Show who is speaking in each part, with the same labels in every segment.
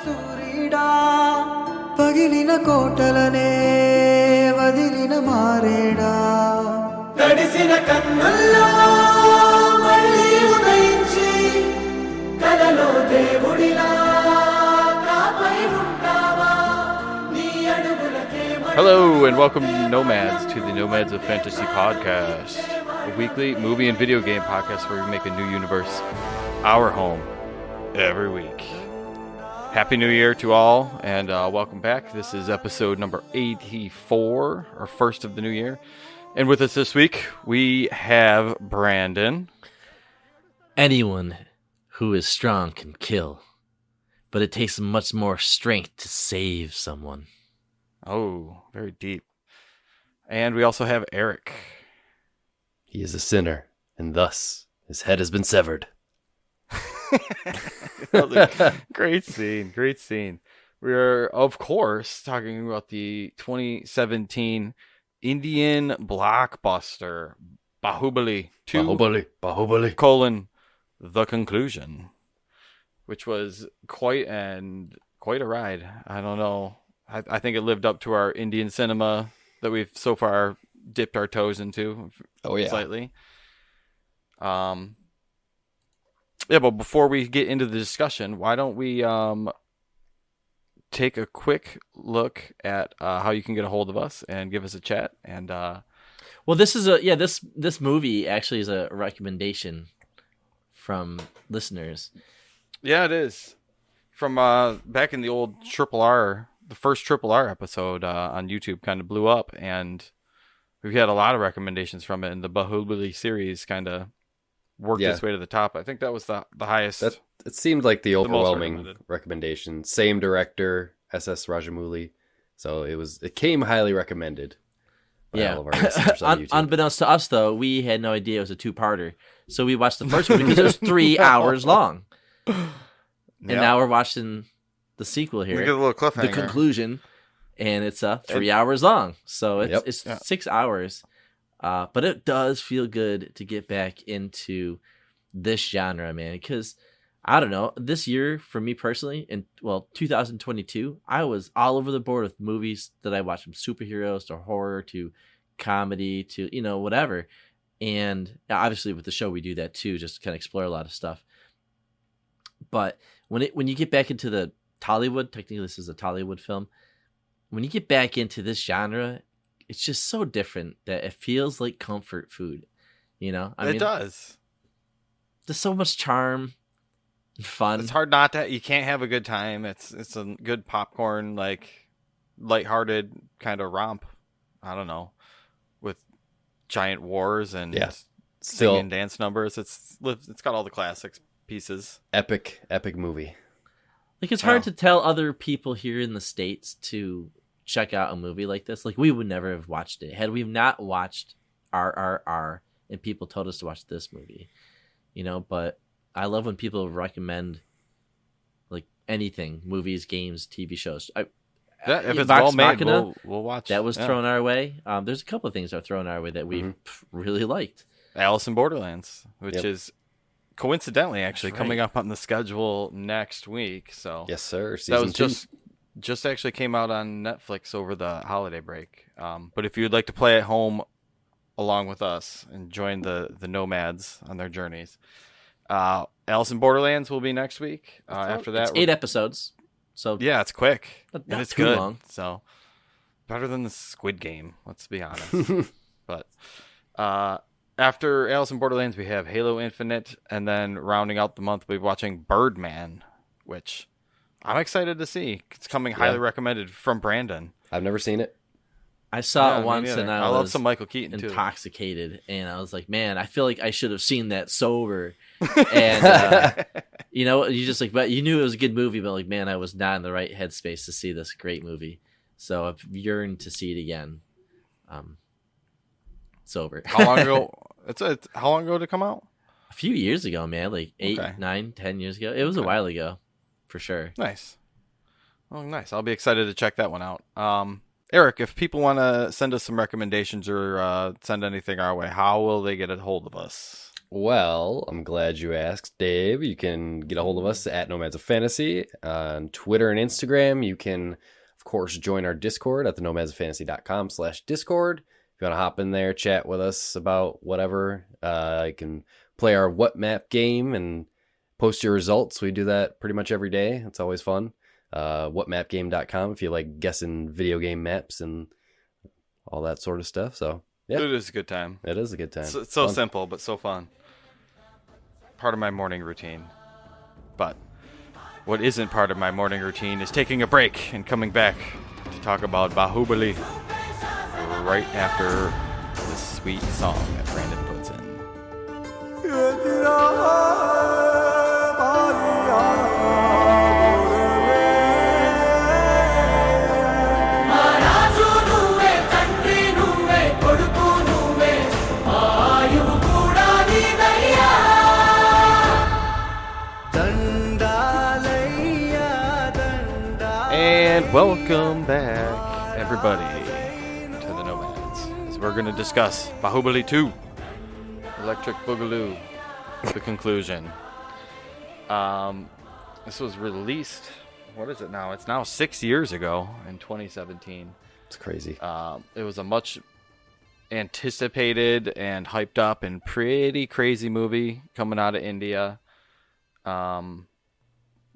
Speaker 1: సూరీడా పగిలిన కోటలనే వదిలిన మారేడా తడిసిన కన్నుల్లో మళ్ళీ ఉదయించి కలలో దేవుడిలా కాపై ఉంటావా నీ అడుగులకే.
Speaker 2: Hello and welcome to Nomads, to the Nomads of Fantasy podcast, a weekly movie and video game podcast where we make a new universe our home every week. Happy New Year to all, and welcome back. This is episode number 84, our first of the new year. And with us this week, we have Brandon.
Speaker 3: Anyone who is strong can kill, but it takes much more strength to save someone.
Speaker 2: Oh, very deep. And we also have Eric.
Speaker 4: He is a sinner, and thus his head has been severed.
Speaker 2: Great scene. We are, of course, talking about the 2017 Indian blockbuster Baahubali 2:
Speaker 4: Baahubali.
Speaker 2: The Conclusion, which was quite a ride. I don't know. I think it lived up to our Indian cinema that we've so far dipped our toes into.
Speaker 4: Oh yeah,
Speaker 2: slightly. Yeah, but before we get into the discussion, why don't we take a quick look at how you can get a hold of us and give us a chat. And
Speaker 3: well, this movie actually is a recommendation from listeners.
Speaker 2: Yeah, it is from back in the old the first Triple R episode on YouTube kind of blew up, and we've had a lot of recommendations from it, and the Baahubali series kind of worked its way to the top. I think that was the highest.
Speaker 4: It seemed like the overwhelming
Speaker 2: recommended
Speaker 4: recommendation. Same director, S.S. Rajamouli. So it came highly recommended by all of our listeners on YouTube.
Speaker 3: Unbeknownst to us, though, we had no idea it was a two-parter. So we watched the first one because it was 3 hours long. And now we're watching the sequel here.
Speaker 2: We get a little cliffhanger.
Speaker 3: The Conclusion, and it's 3 hours long. So it's 6 hours. But it does feel good to get back into this genre, man. Because, I don't know, this year, for me personally, 2022, I was all over the board with movies that I watched, from superheroes to horror to comedy to, whatever. And obviously with the show, we do that too, just to kind of explore a lot of stuff. But when you get back into the Tollywood, technically this is a Tollywood film, when you get back into this genre, it's just so different that it feels like comfort food, It
Speaker 2: does.
Speaker 3: There's so much charm and fun.
Speaker 2: It's hard not to. You can't have a good time. It's a good popcorn, like lighthearted kind of romp. I don't know, with giant wars and singing and dance numbers. It's got all the classics pieces.
Speaker 4: Epic movie.
Speaker 3: Like, it's hard to tell other people here in the States to check out a movie like this. Like, we would never have watched it had we not watched RRR and people told us to watch this movie, but I love when people recommend like anything, movies, games, TV shows.
Speaker 2: If it's
Speaker 3: Vox
Speaker 2: well made,
Speaker 3: Machina,
Speaker 2: we'll watch.
Speaker 3: That was thrown our way. There's a couple of things that are thrown our way that we really liked.
Speaker 2: Alice in Borderlands, which is coincidentally actually coming up on the schedule next week. So
Speaker 4: yes, sir.
Speaker 2: That was just actually came out on Netflix over the holiday break. But if you'd like to play at home along with us and join the Nomads on their journeys, Alice in Borderlands will be next week. After that,
Speaker 3: it's 8 episodes. So
Speaker 2: yeah, it's quick and it's
Speaker 3: too
Speaker 2: good.
Speaker 3: Long.
Speaker 2: So better than the Squid Game, let's be honest. But after Alice in Borderlands, we have Halo Infinite, and then rounding out the month, we'll be watching Birdman, which I'm excited to see. It's coming highly recommended from Brandon.
Speaker 4: I've never seen it.
Speaker 3: I saw it once, and I
Speaker 2: love
Speaker 3: was
Speaker 2: some Michael Keaton
Speaker 3: intoxicated, and I was like, man, I feel like I should have seen that sober. And you just like, but you knew it was a good movie, but like, man, I was not in the right headspace to see this great movie. So I've yearned to see it again. Sober.
Speaker 2: How long ago? How long ago did it come out?
Speaker 3: A few years ago, man. Like 8, 9, 10 years ago. It was a while ago, for sure.
Speaker 2: Nice. Oh, nice. I'll be excited to check that one out. Eric, if people want to send us some recommendations or send anything our way, how will they get a hold of us?
Speaker 4: Well, I'm glad you asked, Dave. You can get a hold of us at Nomads of Fantasy on Twitter and Instagram. You can, of course, join our Discord at the nomadsoffantasy.com/Discord. If you want to hop in there, chat with us about whatever, you can play our What Map game and post your results. We do that pretty much every day. It's always fun. Whatmapgame.com if you like guessing video game maps and all that sort of stuff. So, yeah.
Speaker 2: It is a good time.
Speaker 4: It is a good time.
Speaker 2: It's so simple, but so fun. Part of my morning routine. But what isn't part of my morning routine is taking a break and coming back to talk about Baahubali right after this sweet song that Brandon puts in. And welcome back, everybody, to the Nomads, as we're going to discuss Baahubali 2, Electric Boogaloo, the conclusion. This was released, what is it now? It's now 6 years ago, in 2017.
Speaker 4: It's crazy.
Speaker 2: It was a much anticipated and hyped up and pretty crazy movie coming out of India.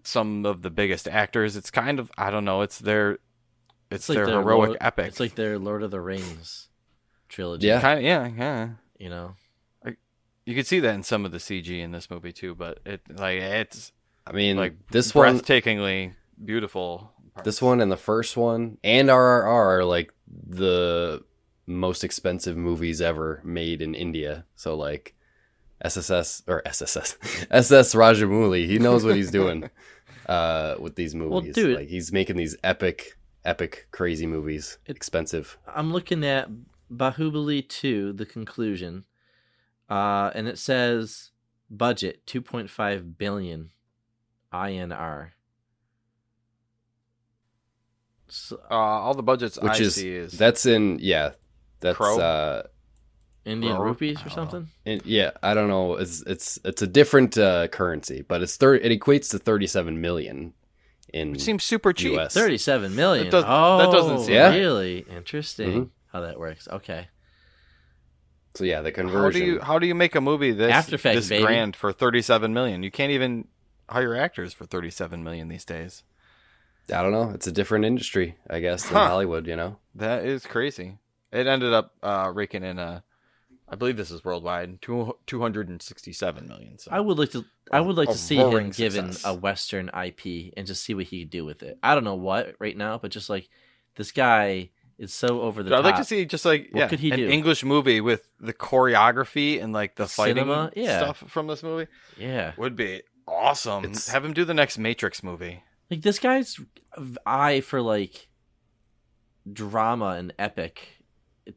Speaker 2: Some of the biggest actors. It's kind of, I don't know, it's their
Speaker 3: like
Speaker 2: heroic epic.
Speaker 3: It's like their Lord of the Rings trilogy.
Speaker 4: Yeah.
Speaker 2: Kind of, yeah.
Speaker 3: You know?
Speaker 2: You could see that in some of the CG in this movie too, but it's
Speaker 4: I mean,
Speaker 2: like
Speaker 4: this one,
Speaker 2: breathtakingly beautiful.
Speaker 4: this one and the first one and RRR are like the most expensive movies ever made in India. So like SS Rajamouli, he knows what he's doing with these movies.
Speaker 3: Well, dude,
Speaker 4: like he's making these epic crazy movies. Expensive.
Speaker 3: I'm looking at Baahubali 2, the conclusion, and it says budget 2.5 billion INR. So,
Speaker 2: All the budgets
Speaker 4: Which
Speaker 2: I
Speaker 4: is
Speaker 2: see is
Speaker 4: that's in that's
Speaker 2: Crow?
Speaker 3: Indian
Speaker 2: Bro,
Speaker 3: rupees
Speaker 2: I
Speaker 3: or
Speaker 2: don't
Speaker 3: something?
Speaker 4: yeah, I don't know. It's a different currency, but it equates to 37 million in
Speaker 2: it seems super cheap.
Speaker 4: US.
Speaker 3: 37 million.
Speaker 2: That doesn't seem
Speaker 4: right.
Speaker 3: Really interesting
Speaker 4: Mhm.
Speaker 3: how that works. Okay.
Speaker 4: So yeah, the conversion.
Speaker 2: How do you make a movie
Speaker 3: After Effects,
Speaker 2: this
Speaker 3: baby.
Speaker 2: grand for 37 million? You can't even hire actors for 37 million these days.
Speaker 4: I don't know. It's a different industry, I guess, than Hollywood. You know.
Speaker 2: That is crazy. It ended up raking in I believe this is worldwide, 267 million. So
Speaker 3: I would like to see
Speaker 2: roaring
Speaker 3: him given
Speaker 2: success.
Speaker 3: a Western IP and just see what he could do with it. I don't know what right now, but just like this guy is so over the
Speaker 2: I'd
Speaker 3: top.
Speaker 2: like to see just like
Speaker 3: What could he
Speaker 2: an
Speaker 3: do?
Speaker 2: English movie with the choreography and like the fighting
Speaker 3: Cinema? Yeah.
Speaker 2: stuff from this movie.
Speaker 3: Yeah.
Speaker 2: Would be awesome. Have him do the next Matrix movie.
Speaker 3: Like this guy's eye for like drama and epic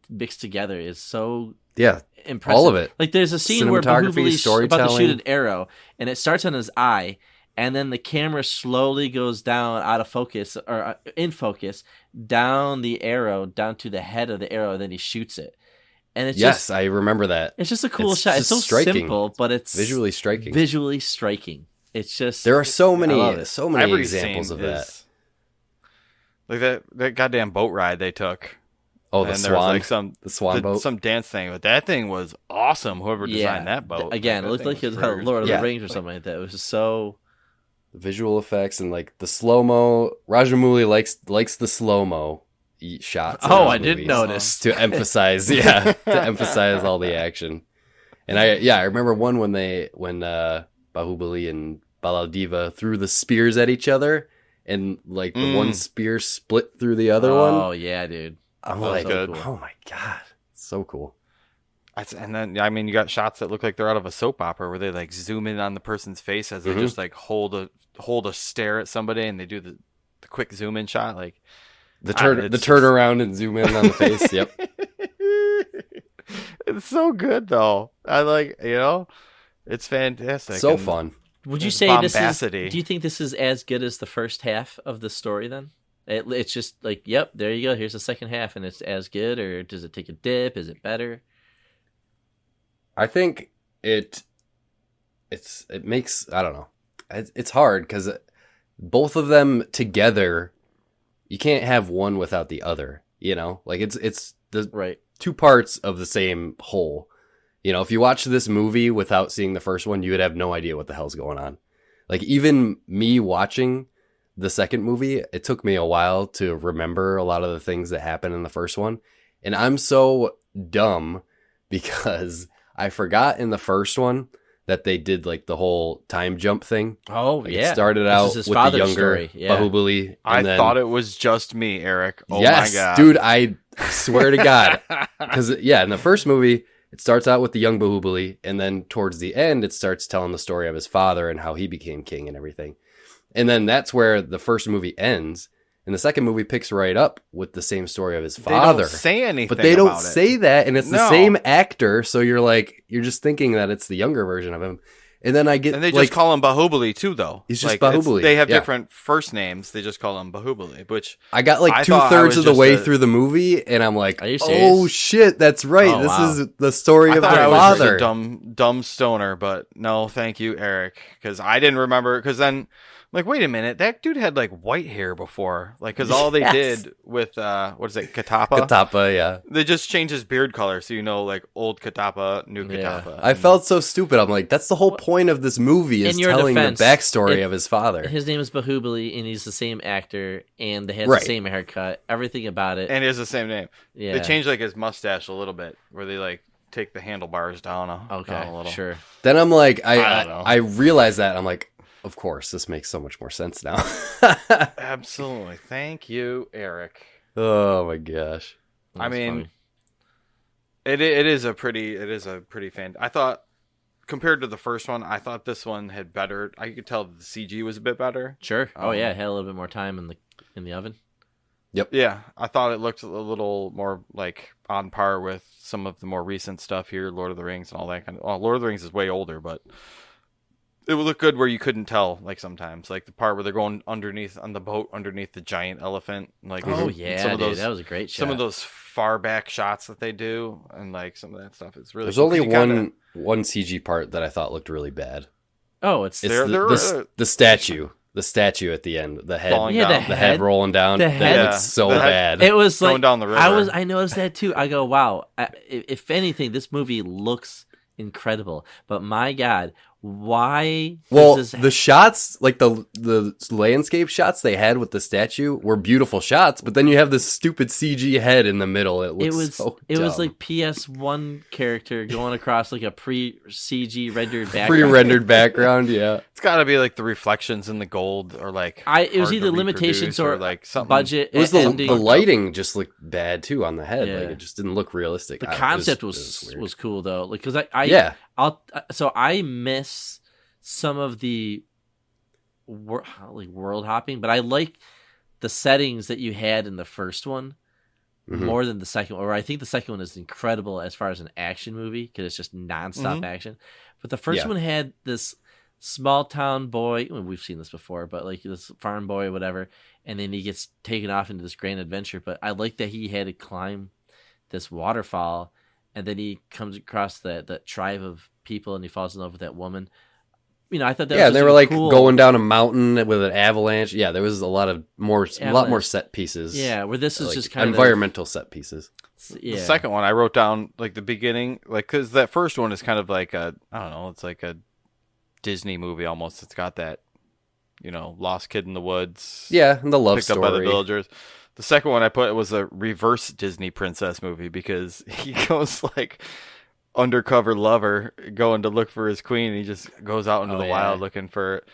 Speaker 3: mixed together is so
Speaker 4: Yeah,
Speaker 3: impressive.
Speaker 4: all of it.
Speaker 3: Like there's a scene where
Speaker 4: Cinematography,
Speaker 3: Baahubali's about to
Speaker 4: storytelling.
Speaker 3: shoot an arrow, and it starts on his eye, and then the camera slowly goes down out of focus or in focus down the arrow down to the head of the arrow, and then he shoots it. And it's
Speaker 4: yes,
Speaker 3: just
Speaker 4: I remember that.
Speaker 3: it's just a cool
Speaker 4: It's
Speaker 3: shot. It's so
Speaker 4: just striking.
Speaker 3: simple, but it's
Speaker 4: Visually striking.
Speaker 3: Visually striking. It's just
Speaker 4: There are so
Speaker 3: I love it.
Speaker 4: many
Speaker 2: Every
Speaker 4: examples
Speaker 2: scene
Speaker 4: of that.
Speaker 2: is- Like that goddamn boat ride they took.
Speaker 4: Oh, the
Speaker 2: And there was,
Speaker 4: swan,
Speaker 2: like,
Speaker 4: the swan boat.
Speaker 2: Some dance thing, but that thing was awesome. Whoever designed that boat.
Speaker 3: Again,
Speaker 2: that
Speaker 3: it looked
Speaker 2: thing
Speaker 3: like it was
Speaker 2: was pretty-
Speaker 3: Lord of
Speaker 4: Yeah.
Speaker 3: the Rings or something like that. It was just so
Speaker 4: The visual effects and like the slow mo. Rajamouli likes the slow mo shots. in
Speaker 3: Oh,
Speaker 4: his
Speaker 3: I didn't
Speaker 4: movies
Speaker 3: notice.
Speaker 4: to emphasize, to emphasize all the action. And I remember one when Baahubali and Baladiva threw the spears at each other, and like the one spear split through the other one.
Speaker 3: Oh yeah, dude.
Speaker 4: I'm
Speaker 2: that was
Speaker 4: like,
Speaker 2: good.
Speaker 4: oh my god, so cool.
Speaker 2: And then I mean, you got shots that look like they're out of a soap opera where they like zoom in on the person's face as they just like hold a stare at somebody, and they do the quick zoom in shot, like
Speaker 4: The turn around and zoom in on the face. Yep.
Speaker 2: It's so good though. I like, it's fantastic.
Speaker 4: So
Speaker 2: And
Speaker 4: fun.
Speaker 3: Would you
Speaker 2: There's
Speaker 3: say this is?
Speaker 2: bombacity.
Speaker 3: Do you think this is as good as the first half of the story? Then it's just like, yep, there you go. Here's the second half, and it's as good, or does it take a dip? Is it better?
Speaker 4: I think it makes, I don't know. It's hard because both of them together, you can't have one without the other, you know? Like it's the
Speaker 3: Right.
Speaker 4: two parts of the same whole. You know, if you watch this movie without seeing the first one, you would have no idea what the hell's going on. Like, even me watching the second movie, it took me a while to remember a lot of the things that happened in the first one. And I'm so dumb because I forgot in the first one that they did like the whole time jump thing.
Speaker 3: Oh,
Speaker 4: Like,
Speaker 3: yeah.
Speaker 4: It started
Speaker 3: This
Speaker 4: out
Speaker 3: is his
Speaker 4: with the
Speaker 3: father's
Speaker 4: younger
Speaker 3: story, yeah.
Speaker 4: Bahubali.
Speaker 2: I
Speaker 4: and then,
Speaker 2: thought it was just me, Eric. Oh
Speaker 4: yes,
Speaker 2: my god,
Speaker 4: dude, I swear to God. Because, in the first movie, it starts out with the young Bahubali, and then towards the end, it starts telling the story of his father and how he became king and everything. And then that's where the first movie ends. And the second movie picks right up with the same story of his father.
Speaker 2: They don't say anything,
Speaker 4: but they don't
Speaker 2: about
Speaker 4: say
Speaker 2: it.
Speaker 4: that, and it's the
Speaker 2: No.
Speaker 4: same actor. So you're just thinking that it's the younger version of him. And then I get,
Speaker 2: And they
Speaker 4: like,
Speaker 2: just call him Bahubali too, though.
Speaker 4: He's just
Speaker 2: Like,
Speaker 4: Bahubali,
Speaker 2: They have
Speaker 4: yeah.
Speaker 2: different first names. They just call him Bahubali, which
Speaker 4: I got like
Speaker 2: I thought I
Speaker 4: 2/3
Speaker 2: was
Speaker 4: of the
Speaker 2: just
Speaker 4: way
Speaker 2: a-
Speaker 4: through the movie, and I'm like,
Speaker 3: Are you
Speaker 4: oh
Speaker 3: serious?
Speaker 4: shit, that's right.
Speaker 3: Oh,
Speaker 4: This
Speaker 3: wow.
Speaker 4: is the story
Speaker 2: I
Speaker 4: of
Speaker 2: thought
Speaker 4: the
Speaker 2: I was just
Speaker 4: father.
Speaker 2: a dumb stoner. But no, thank you, Eric, because I didn't remember. Because then, like, wait a minute, that dude had like white hair before, like, because all they
Speaker 4: Yes.
Speaker 2: did with what is it, Katapa?
Speaker 4: Katapa, yeah.
Speaker 2: They just changed his beard color, so you know, like, old Katapa, new
Speaker 3: Yeah.
Speaker 2: Katapa.
Speaker 4: I felt so stupid. I'm like, that's the whole point of this movie, is
Speaker 3: In your
Speaker 4: telling
Speaker 3: defense,
Speaker 4: the backstory
Speaker 3: it-
Speaker 4: of his father.
Speaker 3: His name is Bahubali, and he's the same actor, and they had
Speaker 4: Right.
Speaker 3: the same haircut. Everything about it.
Speaker 2: and it is the same name.
Speaker 3: Yeah.
Speaker 2: They changed like his mustache a little bit, where they like take the handlebars down a little.
Speaker 3: Sure.
Speaker 4: Then I'm like,
Speaker 2: I don't know.
Speaker 4: I realized that. I'm like, of course, this makes so much more sense now.
Speaker 2: Absolutely, thank you, Eric.
Speaker 4: Oh my gosh.
Speaker 2: I
Speaker 3: That's
Speaker 2: mean,
Speaker 3: funny.
Speaker 2: it is a pretty fan. I thought, compared to the first one, I thought this one had better. I could tell the CG was a bit better.
Speaker 3: Sure. Oh yeah, it had a little bit more time in the oven.
Speaker 2: Yeah, I thought it looked a little more like on par with some of the more recent stuff here, Lord of the Rings and all that kind of. Well, Lord of the Rings is way older, but it would look good where you couldn't tell. Like sometimes, like the part where they're going underneath on the boat underneath the giant elephant. Like
Speaker 3: Oh
Speaker 2: some
Speaker 3: yeah,
Speaker 2: of
Speaker 3: dude,
Speaker 2: those
Speaker 3: that was a great shot.
Speaker 2: some of those far back shots that they do, and like some of that stuff is really.
Speaker 4: There's
Speaker 2: cool.
Speaker 4: only
Speaker 2: You kinda-
Speaker 4: one CG part that I thought looked really bad.
Speaker 3: Oh, it's
Speaker 4: It's
Speaker 2: There-
Speaker 4: the statue. The statue at the end. The head.
Speaker 2: Falling
Speaker 3: yeah,
Speaker 2: down.
Speaker 4: The head rolling down.
Speaker 3: the
Speaker 4: That
Speaker 3: head-
Speaker 4: looks so
Speaker 2: the head-
Speaker 4: bad.
Speaker 3: It was
Speaker 2: Going
Speaker 3: like
Speaker 2: down the river.
Speaker 3: I noticed that too. I go, wow. If anything, this movie looks incredible. But my God, why?
Speaker 4: Well,
Speaker 3: does this
Speaker 4: the shots, like the landscape shots they had with the statue, were beautiful shots. But then you have this stupid CG head in the middle. It looks so
Speaker 3: it was
Speaker 4: dumb.
Speaker 3: like PS1 character going across like a pre-CG rendered background.
Speaker 4: pre-rendered background. Yeah,
Speaker 2: It's got to be like the reflections in the gold, or like
Speaker 3: It was
Speaker 2: hard
Speaker 3: either
Speaker 2: to
Speaker 3: limitations
Speaker 2: reproduce,
Speaker 3: or
Speaker 2: like something.
Speaker 3: budget.
Speaker 4: it was the
Speaker 3: ending.
Speaker 4: lighting just looked bad too on the head.
Speaker 3: Yeah.
Speaker 4: Like it just didn't look realistic.
Speaker 3: The
Speaker 4: I don't know,
Speaker 3: concept
Speaker 4: it
Speaker 3: was
Speaker 4: weird.
Speaker 3: cool though, like because
Speaker 4: Yeah.
Speaker 3: I miss some of the world hopping, but I like the settings that you had in the first one
Speaker 4: Mhm.
Speaker 3: more than the second one. Or I think the second one is incredible as far as an action movie because it's just nonstop
Speaker 2: Mhm.
Speaker 3: action. But the first
Speaker 4: Yeah.
Speaker 3: one had this small town boy. I mean, we've seen this before, but like this farm boy or whatever, and then he gets taken off into this grand adventure. But I like that he had to climb this waterfall, and then he comes across that tribe of people, and he falls in love with that woman. You know, I thought that
Speaker 4: Yeah,
Speaker 3: was
Speaker 4: they
Speaker 3: just
Speaker 4: were
Speaker 3: a
Speaker 4: like
Speaker 3: cool,
Speaker 4: going down a mountain with an avalanche. Yeah, there was a lot more
Speaker 3: Avalanche.
Speaker 4: set pieces.
Speaker 3: Yeah, where this is
Speaker 4: like
Speaker 3: just kind
Speaker 4: environmental set pieces.
Speaker 3: of yeah.
Speaker 2: The second one, I wrote down like the beginning, like because that first one is kind of like I don't know, it's like a Disney movie almost. It's got that, lost kid in the woods.
Speaker 4: Yeah, and the love
Speaker 2: picked
Speaker 4: story.
Speaker 2: up by the villagers. The second one I put was a reverse Disney princess movie because he goes like undercover lover going to look for his queen, and he just goes out into
Speaker 3: Oh,
Speaker 2: the
Speaker 3: yeah.
Speaker 2: wild looking for it.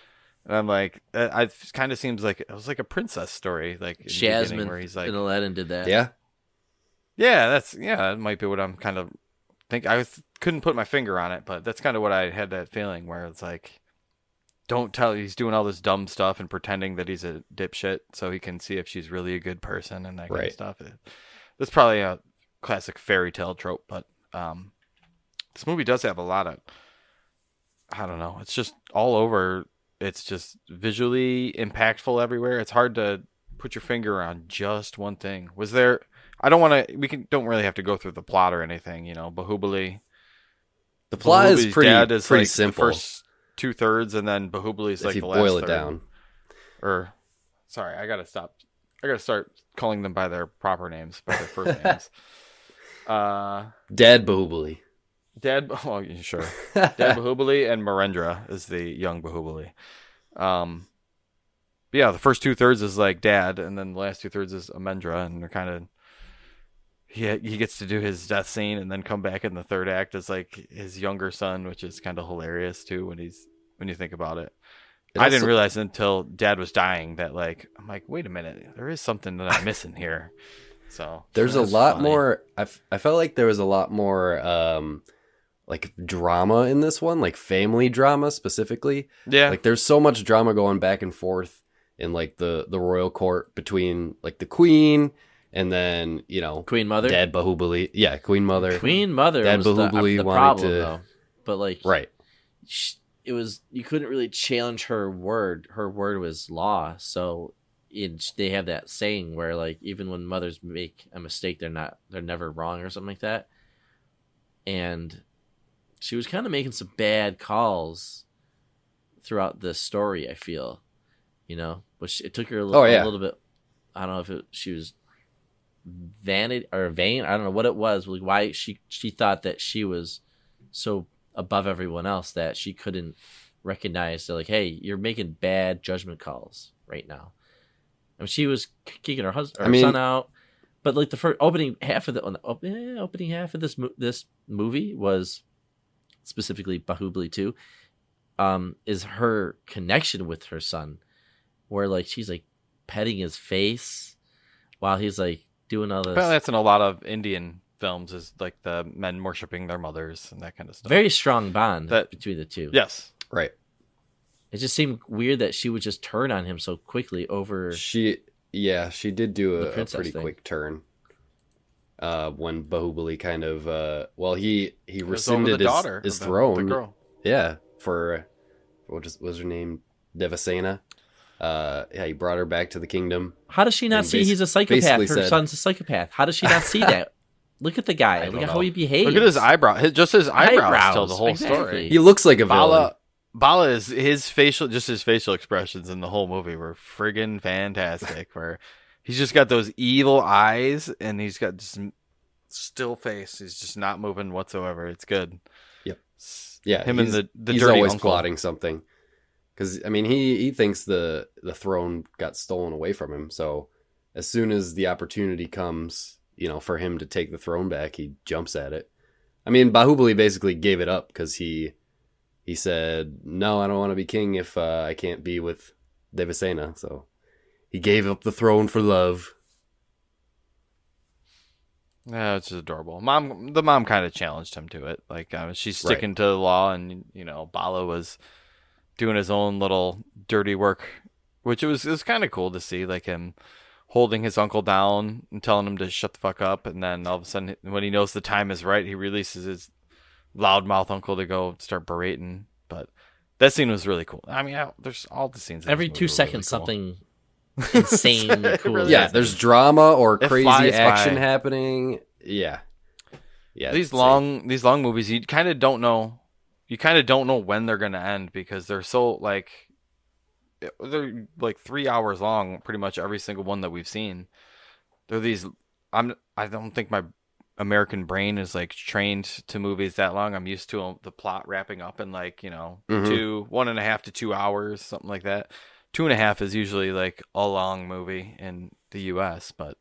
Speaker 2: And I'm like, it kind of seems like it was like a princess story, like in the beginning,
Speaker 3: Jasmine
Speaker 2: where he's like,
Speaker 3: and Aladdin did that.
Speaker 4: Yeah,
Speaker 2: that might be what I'm kind of think. Couldn't put my finger on it, but that's kind of what I had that feeling where it's like, don't tell he's doing all this dumb stuff and pretending that he's a dipshit so he can see if she's really a good person and that kind of
Speaker 4: Right.
Speaker 2: stuff. That's probably a classic fairy tale trope, but this movie does have a lot of, I don't know, it's just all over. It's just visually impactful everywhere. It's hard to put your finger on just one thing. Was there? I don't want to. Don't really have to go through the plot or anything. Bahubali
Speaker 4: The plot is
Speaker 2: Bahubuli's
Speaker 4: pretty
Speaker 2: dad is
Speaker 4: pretty
Speaker 2: like
Speaker 4: simple.
Speaker 2: the first 2/3, and then Bahubuli's
Speaker 4: if
Speaker 2: like
Speaker 4: you
Speaker 2: the last
Speaker 4: boil it
Speaker 2: third.
Speaker 4: down.
Speaker 2: Or, sorry, I gotta stop. I gotta start calling them by their proper names, by their first names.
Speaker 4: Dad Bahubali.
Speaker 2: Oh, yeah, sure. Dad Bahubali and Marendra is the young Bahubali. But yeah, the first 2/3 is like dad, and then the last 2/3 is Amendra, and they're kind of he gets to do his death scene, and then come back in the third act as like his younger son, which is kind of hilarious too when you think about it. I didn't realize until dad was dying that like I'm like, wait a minute, there is something that I'm missing here. So
Speaker 4: there's a
Speaker 2: that's
Speaker 4: lot
Speaker 2: funny.
Speaker 4: more. I felt like there was a lot more like drama in this one, like family drama specifically.
Speaker 2: Yeah,
Speaker 4: Like there's so much drama going back and forth in like the royal court between like the queen and then
Speaker 3: Queen Mother.
Speaker 4: Dad Bahubali. Yeah, Queen Mother.
Speaker 3: Queen Mother
Speaker 4: Dad
Speaker 3: was
Speaker 4: Bahubali
Speaker 3: the
Speaker 4: wanted
Speaker 3: problem
Speaker 4: to-
Speaker 3: though. But like
Speaker 4: Right.
Speaker 3: it was, you couldn't really challenge her word. Her word was law. So they have that saying where like even when mothers make a mistake, they're never wrong or something like that. And she was kind of making some bad calls throughout the story, I feel, but it took her a little bit. I don't know if she was vain. I don't know what it was. Like why she thought that she was so above everyone else that she couldn't recognize that, like, hey, you're making bad judgment calls right now. I mean, she was kicking her son out, but like the first opening half of this movie was specifically Baahubali 2, is her connection with her son, where like she's like petting his face while he's like doing all this.
Speaker 2: Apparently that's in a lot of Indian films, is like the men worshiping their mothers and that kind of stuff.
Speaker 3: Very strong bond between the two.
Speaker 2: Yes.
Speaker 4: Right.
Speaker 3: It just seemed weird that she would just turn on him so quickly over.
Speaker 4: She did do a pretty
Speaker 3: thing.
Speaker 4: quick turn. When Bahubali kind of he rescinded his throne.
Speaker 2: The girl.
Speaker 4: Yeah, for what was her name? Devasena. He brought her back to the kingdom.
Speaker 3: How does she not see he's a psychopath?
Speaker 4: basically
Speaker 3: Her
Speaker 4: said-
Speaker 3: son's a psychopath. How does she not see that? Look at the guy. Look at how he behaves.
Speaker 2: Look at his eyebrow. Just his eyebrows tell the whole
Speaker 3: exactly.
Speaker 2: story.
Speaker 4: He looks like a villain.
Speaker 2: Bala is his facial expressions in the whole movie were friggin' fantastic. Where he's just got those evil eyes and he's got just still face. He's just not moving whatsoever. It's good.
Speaker 4: Yep. Yeah,
Speaker 2: him and the
Speaker 4: he's
Speaker 2: dirty
Speaker 4: always
Speaker 2: uncle.
Speaker 4: plotting something. Because I mean, he thinks the throne got stolen away from him. So as soon as the opportunity comes, for him to take the throne back, he jumps at it. I mean, Bahubali basically gave it up because he said, "No, I don't want to be king if I can't be with Devasena." So he gave up the throne for love.
Speaker 2: Yeah, it's just adorable. The mom kind of challenged him to it. Like she's sticking to the law, and Bala was doing his own little dirty work, which it was kind of cool to see, like him holding his uncle down and telling him to shut the fuck up, and then all of a sudden, when he knows the time is right, he releases his loudmouth uncle to go start berating. But that scene was really cool. I mean, there's all the scenes. in
Speaker 3: Every
Speaker 2: this
Speaker 3: 2
Speaker 2: movie were
Speaker 3: seconds,
Speaker 2: really cool.
Speaker 3: something insane cool.
Speaker 2: really
Speaker 4: Yeah,
Speaker 2: is.
Speaker 4: there's drama or
Speaker 2: It
Speaker 4: crazy
Speaker 2: flies
Speaker 4: action
Speaker 2: by.
Speaker 4: happening. Yeah.
Speaker 2: These
Speaker 4: it's
Speaker 2: long movies, you kind of don't know when they're gonna end, because they're 3 hours long, pretty much every single one that we've seen. They're these. I don't think my American brain is like trained to movies that long. I'm used to the plot wrapping up in 1.5 to 2 hours, something like that. 2.5 is usually like a long movie in the U.S., but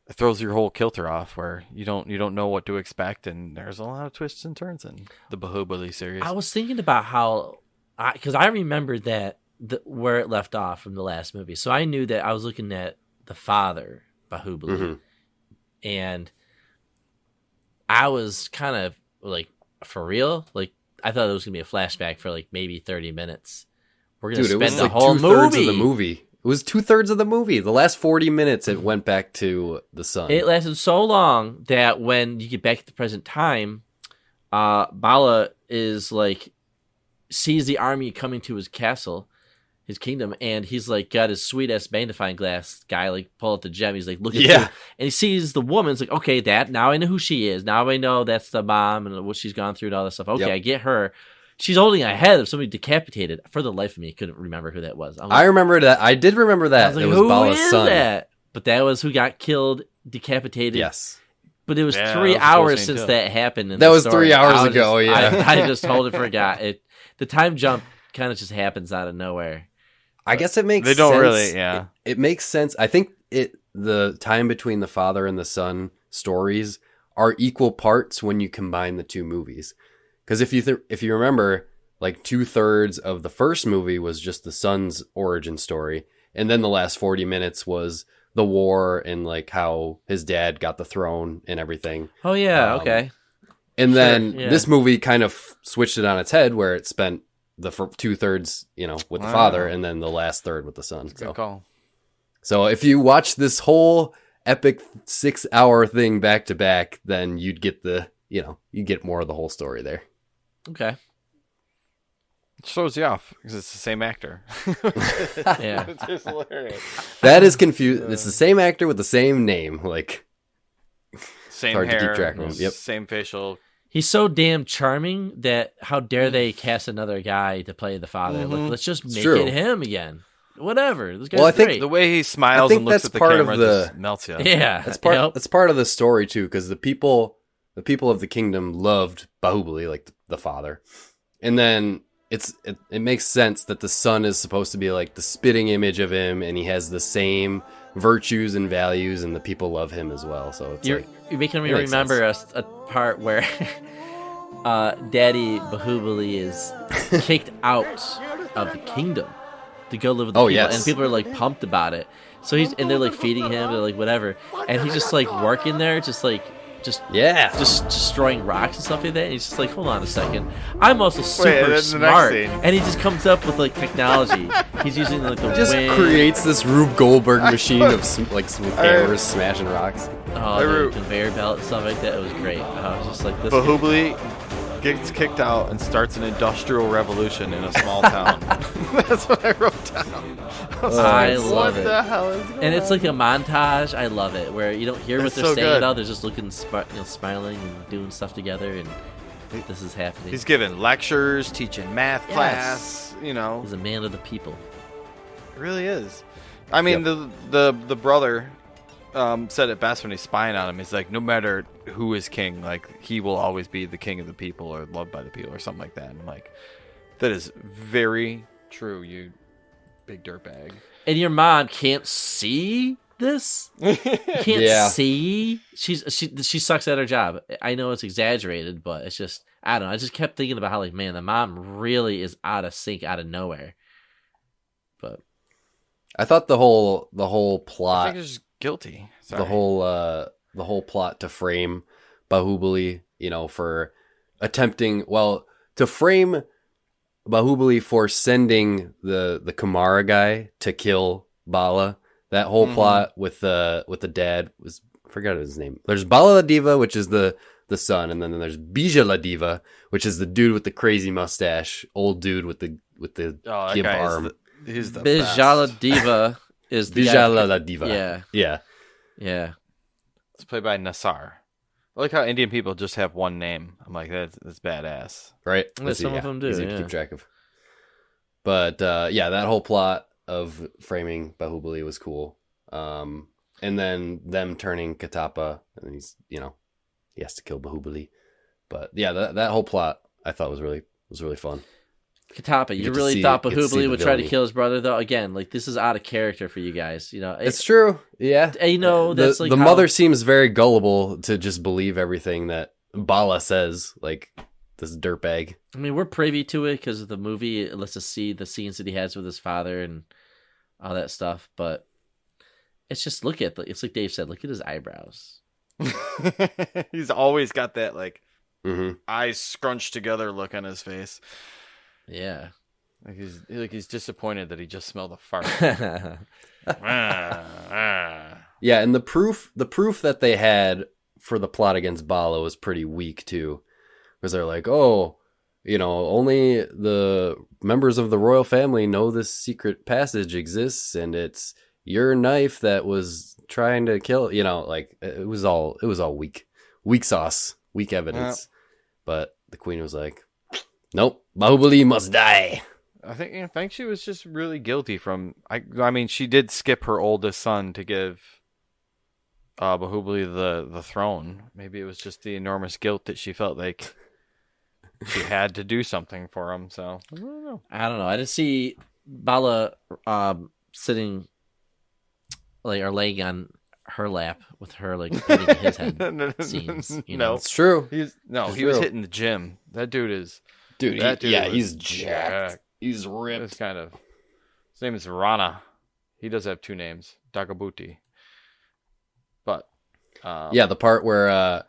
Speaker 2: it throws your whole kilter off, where you don't know what to expect, and there's a lot of twists and turns in the Baahubali series.
Speaker 3: I was thinking about how, because I remembered that where it left off from the last movie, so I knew that I was looking at the father Baahubali, and I was kind of like, for real, like I thought it was gonna be a flashback for like maybe 30 minutes. We're gonna
Speaker 4: Dude, it
Speaker 3: spend
Speaker 4: was
Speaker 3: the
Speaker 4: like
Speaker 3: whole
Speaker 4: 2/3
Speaker 3: movie.
Speaker 4: of the movie. It was 2/3 of the movie. The last 40 minutes, it went back to the sun.
Speaker 3: It lasted so long that when you get back at the present time, Bala is like, sees the army coming to his castle, his kingdom, and he's like got his sweet ass magnifying glass guy like pull out the gem. He's like looking through, and he sees the woman. It's like, okay, that now I know who she is. Now I know that's the mom and what she's gone through and all this stuff. Okay, I get her. She's holding a head of somebody decapitated. For the life of me, couldn't remember who that was.
Speaker 4: I remember that. I did remember that.
Speaker 3: I was like,
Speaker 4: it was
Speaker 3: who
Speaker 4: Bala's
Speaker 3: is
Speaker 4: son.
Speaker 3: that? But that was who got killed, decapitated.
Speaker 4: Yes.
Speaker 3: But it was
Speaker 2: Yeah,
Speaker 3: 3
Speaker 2: that was
Speaker 3: hours
Speaker 2: too.
Speaker 3: since that happened.
Speaker 4: That was 3 hours ago,
Speaker 3: I just totally forgot it. The time jump kind of just happens out of nowhere.
Speaker 4: I guess it makes
Speaker 2: They
Speaker 4: sense.
Speaker 2: don't really, yeah.
Speaker 4: It makes sense. I think the time between the father and the son stories are equal parts when you combine the two movies. Because if you remember, like 2/3 of the first movie was just the son's origin story, and then the last 40 minutes was the war and like how his dad got the throne and everything.
Speaker 3: Oh yeah, okay.
Speaker 4: And then
Speaker 3: yeah.
Speaker 4: this movie kind of switched it on its head, where it spent the 2/3, with the father, and then the last third with the son.
Speaker 2: Good call.
Speaker 4: So if you watch this whole epic 6-hour thing back to back, then you'd get you get more of the whole story there.
Speaker 3: Okay.
Speaker 2: It throws you off because it's the same actor.
Speaker 3: Yeah.
Speaker 2: It's just hilarious.
Speaker 4: That is confusing. It's the same actor with the same name. Like,
Speaker 2: Same
Speaker 4: hard to keep
Speaker 2: hair,
Speaker 4: track of him. Yep.
Speaker 2: same facial.
Speaker 3: He's so damn charming that how dare they cast another guy to play the father? Like, let's just make
Speaker 4: true.
Speaker 3: it him again. Whatever. This guy's
Speaker 4: Well, I think
Speaker 3: great.
Speaker 2: The way he smiles
Speaker 4: I think
Speaker 2: and looks
Speaker 4: that's
Speaker 2: at the
Speaker 4: part of
Speaker 2: camera
Speaker 4: the-
Speaker 2: just melts you.
Speaker 3: yeah,
Speaker 4: that's part.
Speaker 3: yep.
Speaker 4: That's part of the story too, because the people of the kingdom loved Baahubali, like the father, and then it makes sense that the son is supposed to be like the spitting image of him, and he has the same virtues and values, and the people love him as well. So it's
Speaker 3: You're making me
Speaker 4: it makes
Speaker 3: remember a part where Daddy Baahubali is kicked out of the kingdom to go live with the people,
Speaker 4: yes.
Speaker 3: and people are like pumped about it. So they're like feeding him, they're like whatever, and he's just like working there, just destroying rocks and stuff like that. And he's just like, hold on a second, I'm also super
Speaker 2: that's the next
Speaker 3: smart,
Speaker 2: scene.
Speaker 3: and he just comes up with like technology. He's using like the
Speaker 4: just
Speaker 3: wind.
Speaker 4: creates this Rube Goldberg machine of with hammers smashing rocks.
Speaker 3: The conveyor belt and stuff like that. It was great. I was just like, this.
Speaker 2: Baahubali gets kicked out and starts an industrial revolution in a small town. That's what I wrote down.
Speaker 3: I love it.
Speaker 2: What the hell is going
Speaker 3: And it's like a montage. I love it, where you don't hear what
Speaker 2: It's
Speaker 3: they're
Speaker 2: so
Speaker 3: saying
Speaker 2: good.
Speaker 3: at all. They're just looking, smiling and doing stuff together, and this is happening.
Speaker 2: He's giving lectures, teaching math
Speaker 3: Yes.
Speaker 2: class.
Speaker 3: He's a man of the people.
Speaker 2: It really is. I mean, the brother said it best when he's spying on him. He's like, no matter who is king, like he will always be the king of the people or loved by the people or something like that. And I'm like, that is very true. You big dirtbag.
Speaker 3: And your mom can't see this. You can't
Speaker 4: Yeah.
Speaker 3: see. She sucks at her job. I know it's exaggerated, but it's just, I don't know. I just kept thinking about how like, man, the mom really is out of sync, out of nowhere. But
Speaker 4: I thought the whole
Speaker 2: I
Speaker 4: plot,
Speaker 2: think he's just guilty. Sorry.
Speaker 4: the whole plot to frame Baahubali, for attempting, to frame Baahubali for sending the Kumara guy to kill Bala. That whole plot with the dad was, I forgot his name. There's Bala La Diva, which is the son, and then there's Bija La Diva, which is the dude with the crazy mustache, old dude with the
Speaker 2: that
Speaker 4: gimp
Speaker 2: guy
Speaker 4: arm.
Speaker 2: He's the
Speaker 3: Bijala
Speaker 2: best.
Speaker 3: Diva is the
Speaker 4: Bija La Diva.
Speaker 3: Yeah.
Speaker 4: Yeah.
Speaker 3: Yeah.
Speaker 2: It's played by Nassar. I like how Indian people just have one name. I'm like, that's badass.
Speaker 4: Right.
Speaker 3: Yeah, some of them do,
Speaker 4: Easy to
Speaker 3: yeah.
Speaker 4: keep track of. But that whole plot of framing Baahubali was cool. And then them turning Katapa, and he's he has to kill Baahubali. But yeah, that whole plot I thought was really fun.
Speaker 3: Katapa,
Speaker 4: You
Speaker 3: you
Speaker 4: get to
Speaker 3: really
Speaker 4: see-
Speaker 3: thought
Speaker 4: get to see
Speaker 3: Baahubali
Speaker 4: the
Speaker 3: would try to
Speaker 4: villainy.
Speaker 3: kill his brother, though? Again, like, this is out of character for you guys.
Speaker 4: It's true. Yeah.
Speaker 3: That's
Speaker 4: the
Speaker 3: like how-
Speaker 4: mother seems very gullible to just believe everything that Bala says, like this dirtbag.
Speaker 3: I mean, we're privy to it because of the movie. It lets us see the scenes that he has with his father and all that stuff. But it's just, it's like Dave said, look at his eyebrows.
Speaker 2: He's always got that like
Speaker 4: Mm-hmm.
Speaker 2: eyes scrunched together look on his face.
Speaker 3: Yeah.
Speaker 2: Like he's disappointed that he just smelled a fart.
Speaker 4: Yeah, and the proof that they had for the plot against Bala was pretty weak too, because they're like, oh, only the members of the royal family know this secret passage exists, and it's your knife that was trying to kill. It was all weak sauce, weak evidence. But the queen was like, "Nope, Bahubali must die."
Speaker 2: I think she was just really guilty from. I mean, she did skip her oldest son to give Baahubali the throne. Maybe it was just the enormous guilt that she felt like she had to do something for him. So I don't know.
Speaker 3: I didn't see Bala sitting or laying on her lap with her hitting his head scenes.
Speaker 2: No,
Speaker 4: it's true.
Speaker 2: He was hitting the gym. That dude is.
Speaker 4: Dude, he's jacked. He's ripped.
Speaker 2: His name is Rana. He does have two names, Dagabuti. But
Speaker 4: the part where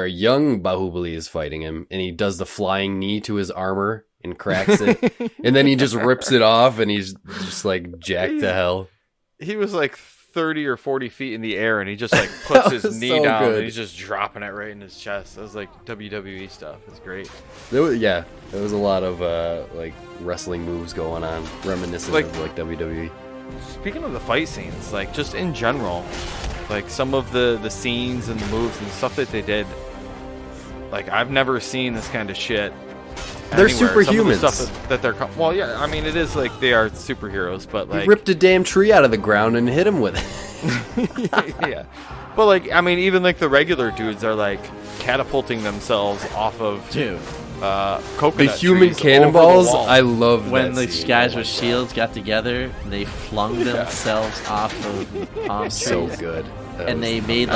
Speaker 4: young Bahubali is fighting him, and he does the flying knee to his armor and cracks it, and then he just rips it off, and he's just like jacked to hell.
Speaker 2: He was like 30 or 40 feet in the air, and he just like puts his knee down,
Speaker 4: good.
Speaker 2: and he's just dropping it right in his chest. That was like WWE stuff. It's great.
Speaker 4: There was a lot of wrestling moves going on, reminiscent of WWE.
Speaker 2: Speaking of the fight scenes, just in general, some of the scenes and the moves and stuff that they did, I've never seen this kind of shit.
Speaker 4: They're
Speaker 2: anywhere.
Speaker 4: superhumans.
Speaker 2: Some of the stuff that they're well, yeah. I mean, it is they are superheroes, but
Speaker 4: he ripped a damn tree out of the ground and hit him with it.
Speaker 2: Yeah, but I mean, even the regular dudes are catapulting themselves off of coconut
Speaker 4: the human
Speaker 2: trees
Speaker 4: cannonballs.
Speaker 2: over the wall.
Speaker 4: I love
Speaker 3: when
Speaker 4: that
Speaker 3: the
Speaker 4: scene.
Speaker 3: guys with shields got together and they flung themselves off of palm trees.
Speaker 4: So good.
Speaker 3: They made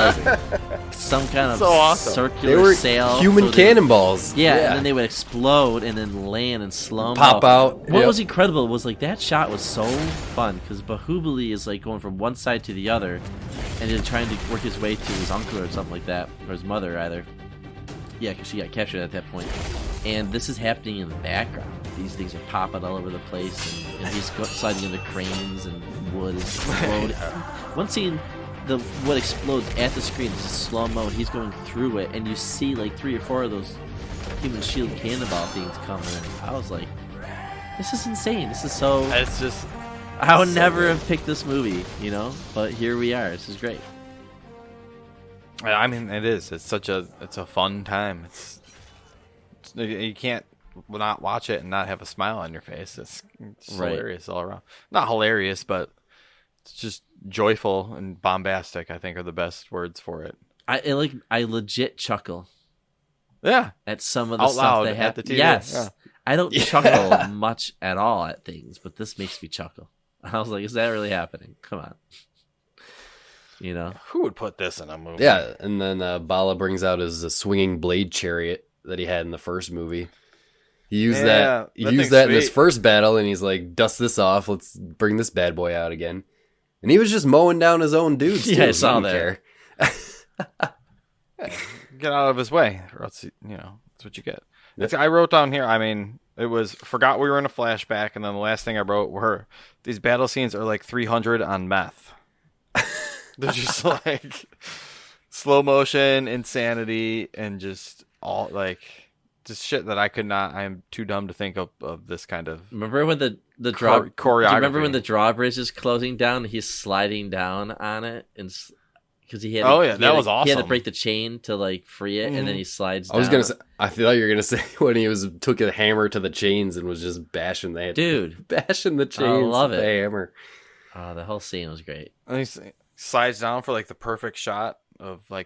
Speaker 3: some kind of
Speaker 2: So awesome.
Speaker 3: circular
Speaker 4: They were
Speaker 3: sail.
Speaker 4: human cannonballs.
Speaker 3: Yeah, and then they would explode and then land in slow mo.
Speaker 4: Pop out.
Speaker 3: What was incredible was that shot was so fun because Bahubali is going from one side to the other, and then trying to work his way to his uncle or something like that, or his mother either. Yeah, because she got captured at that point. And this is happening in the background. These things are popping all over the place, and he's sliding into cranes, and wood is exploding. One scene, the wood explodes at the screen. This is slow mo, and he's going through it, and you see 3 or 4 of those human shield cannonball things coming. I was like, this is insane. This is so.
Speaker 2: It's just.
Speaker 3: I would never have picked this movie, but here we are. This is great.
Speaker 2: I mean, it is. It's a fun time. You can't not watch it and not have a smile on your face. It's
Speaker 3: Right.
Speaker 2: hilarious all around. Not hilarious, but it's just joyful and bombastic, I think, are the best words for it.
Speaker 3: I legit chuckle
Speaker 2: Yeah.
Speaker 3: at some of the
Speaker 2: Out
Speaker 3: stuff
Speaker 2: loud
Speaker 3: they
Speaker 2: at
Speaker 3: have.
Speaker 2: the TV.
Speaker 3: Yes.
Speaker 2: Yeah.
Speaker 3: I don't chuckle much at all at things, but this makes me chuckle. I was like, is that really happening? Come on.
Speaker 2: Who would put this in a movie?
Speaker 4: Yeah, and then Bala brings out his swinging blade chariot that he had in the first movie. He used that in his first battle, and he's like, dust this off, let's bring this bad boy out again. And he was just mowing down his own dudes, too.
Speaker 3: Yeah, I saw
Speaker 4: He didn't
Speaker 3: that.
Speaker 4: care.
Speaker 2: Get out of his way, or else, that's what you get. I wrote down here, I mean, it was, forgot we were in a flashback, and then the last thing I wrote were, these battle scenes are 300 on meth. They're just slow motion, insanity, and just all just shit that I am too dumb to think of this kind of.
Speaker 3: Remember when the
Speaker 2: choreography.
Speaker 3: Do you remember when the drawbridge is closing down and he's sliding down on it, and because he had
Speaker 2: that was awesome.
Speaker 3: He had to break the chain to free it, and then he slides down.
Speaker 4: I was gonna say, I thought you were gonna say when he took a hammer to the chains and was just bashing the bashing the chains.
Speaker 3: I love
Speaker 4: with
Speaker 3: it.
Speaker 4: the hammer.
Speaker 3: The whole scene was great.
Speaker 2: And he slides down for the perfect shot of that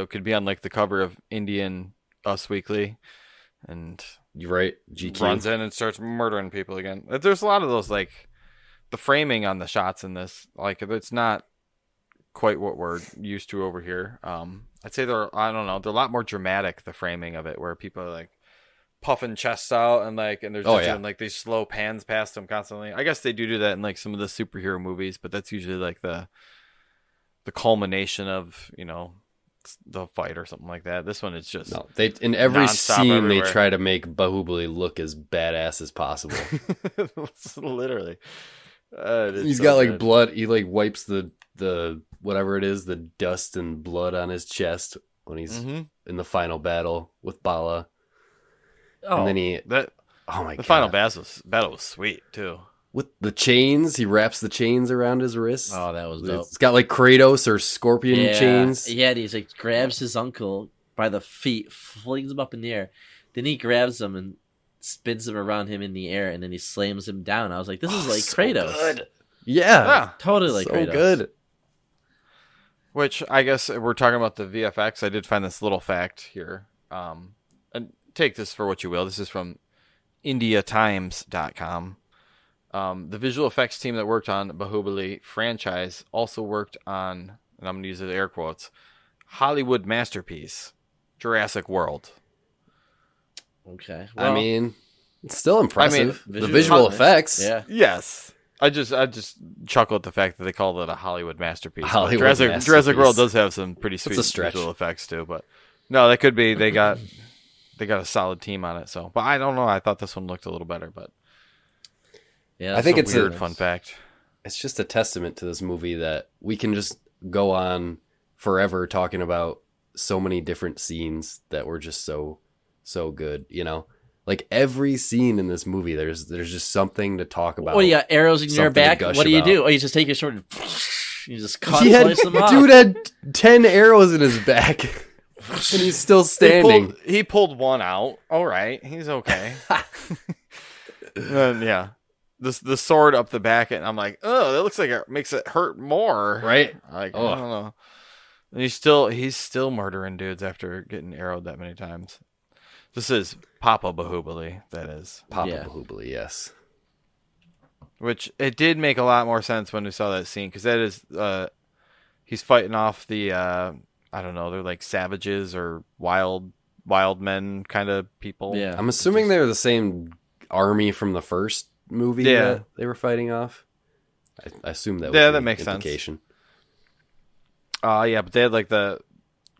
Speaker 2: could be on the cover of Indian Us Weekly, and
Speaker 4: You're right. GQ
Speaker 2: runs in and starts murdering people again. There's a lot of those the framing on the shots in this, it's not quite what we're used to over here. I'd say they're a lot more dramatic, the framing of it, where people are puffing chests out and and they're just doing these slow pans past them constantly. I guess they do that in some of the superhero movies, but that's usually the culmination of the fight or something like that. This one is just
Speaker 4: they in every scene
Speaker 2: everywhere.
Speaker 4: They try to make Bahubali look as badass as possible.
Speaker 2: Literally.
Speaker 4: He's got
Speaker 2: good.
Speaker 4: blood. He wipes the whatever it is, the dust and blood on his chest when he's in the final battle with Bala.
Speaker 3: Oh,
Speaker 4: And then he,
Speaker 2: That
Speaker 4: oh my
Speaker 2: the
Speaker 4: god,
Speaker 2: final battle was sweet too.
Speaker 4: with the chains, he wraps the chains around his wrists.
Speaker 3: oh, that was dope.
Speaker 4: It's got like Kratos or Scorpion chains.
Speaker 3: Yeah, he's like grabs his uncle by the feet, flings him up in the air. Then he grabs him and spins him around him in the air, and then he slams him down. I was like, this is like Kratos.
Speaker 4: Good. Yeah,
Speaker 2: Yeah.
Speaker 3: Totally like
Speaker 4: so
Speaker 3: Kratos.
Speaker 4: good.
Speaker 2: Which I guess we're talking about the VFX. I did find this little fact here. And take this for what you will. This is from IndiaTimes.com. The visual effects team that worked on Baahubali franchise also worked on, and I'm going to use the air quotes, Hollywood masterpiece, Jurassic World.
Speaker 3: Okay.
Speaker 4: I mean, it's still impressive.
Speaker 3: I mean,
Speaker 4: the visual
Speaker 3: visual-
Speaker 4: effects.
Speaker 3: Yeah.
Speaker 2: Yes. I just chuckle at the fact that they called it a Hollywood masterpiece. But
Speaker 4: Hollywood
Speaker 2: Jurassic
Speaker 4: masterpiece.
Speaker 2: World does have some pretty sweet
Speaker 4: a stretch.
Speaker 2: visual effects too, but no, that could be they got a solid team on it. So, but I don't know. I thought this one looked a little better, but
Speaker 3: Yeah.
Speaker 4: I think
Speaker 2: it's
Speaker 4: it's
Speaker 2: a weird
Speaker 4: a
Speaker 2: fun fact.
Speaker 4: It's just a testament to this movie that we can just go on forever talking about so many different scenes that were just so good, you know? Like every scene in this movie, there's just something to talk about.
Speaker 3: Oh, you got arrows in your
Speaker 4: something to
Speaker 3: back.
Speaker 4: gush
Speaker 3: What do you
Speaker 4: about.
Speaker 3: do? Oh, you just take your sword and you just cut
Speaker 4: He had,
Speaker 3: slice them off.
Speaker 4: dude had 10 arrows in his back, and he's still standing.
Speaker 2: He pulled one out. All right, he's okay. And yeah, the sword up the back, and I'm like, oh, that looks like it makes it hurt more,
Speaker 4: Right?
Speaker 2: Like,
Speaker 4: Oh.
Speaker 2: I don't know. And he's still murdering dudes after getting arrowed that many times. This is Papa Baahubali, that is.
Speaker 4: Papa
Speaker 3: Yeah.
Speaker 4: Baahubali, yes.
Speaker 2: Which it did make a lot more sense when we saw that scene, because that is he's fighting off the I don't know, they're like savages or wild men kind of people.
Speaker 3: Yeah.
Speaker 4: I'm assuming they're the same army from the first movie
Speaker 2: Yeah.
Speaker 4: that they were fighting off. I assume that.
Speaker 2: Yeah,
Speaker 4: would
Speaker 2: that
Speaker 4: be
Speaker 2: makes sense.
Speaker 4: implication.
Speaker 2: Yeah, but they had like the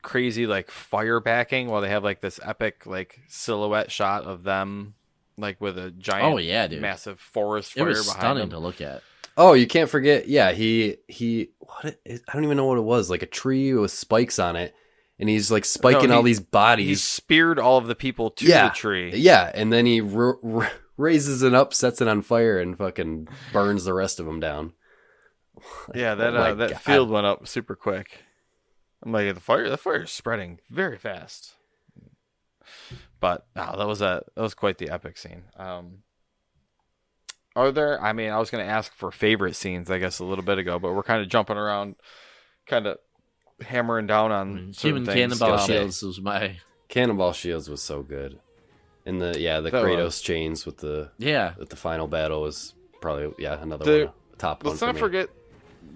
Speaker 2: crazy like fire backing while they have like this epic like silhouette shot of them like with a giant
Speaker 3: Oh, yeah, dude.
Speaker 2: massive forest
Speaker 3: It
Speaker 2: fire
Speaker 3: was
Speaker 2: behind
Speaker 3: stunning
Speaker 2: them.
Speaker 3: to look at.
Speaker 4: Oh, you can't forget. Yeah, he. I don't even know what it was. Like a tree with spikes on it, and he's like spiking
Speaker 2: No,
Speaker 4: all these
Speaker 2: He
Speaker 4: bodies.
Speaker 2: speared all of the people to
Speaker 4: Yeah.
Speaker 2: the tree.
Speaker 4: Yeah, and then he raises it up, sets it on fire, and fucking burns the rest of them down.
Speaker 2: Yeah, that
Speaker 4: Oh my
Speaker 2: that
Speaker 4: God.
Speaker 2: field went up super quick. I'm like, the fire is spreading very fast. But that was quite the epic scene. Are there? I mean, I was going to ask for favorite scenes, I guess, a little bit ago, but we're kind of jumping around, kind of hammering down on certain
Speaker 3: Human
Speaker 2: things.
Speaker 3: Cannonball
Speaker 2: Um,
Speaker 3: Shields was my
Speaker 4: Cannonball Shields was so good, and the
Speaker 2: That
Speaker 4: Kratos
Speaker 2: was.
Speaker 4: chains with the final battle was probably another one, top one.
Speaker 2: Let's
Speaker 4: for
Speaker 2: not
Speaker 4: me.
Speaker 2: forget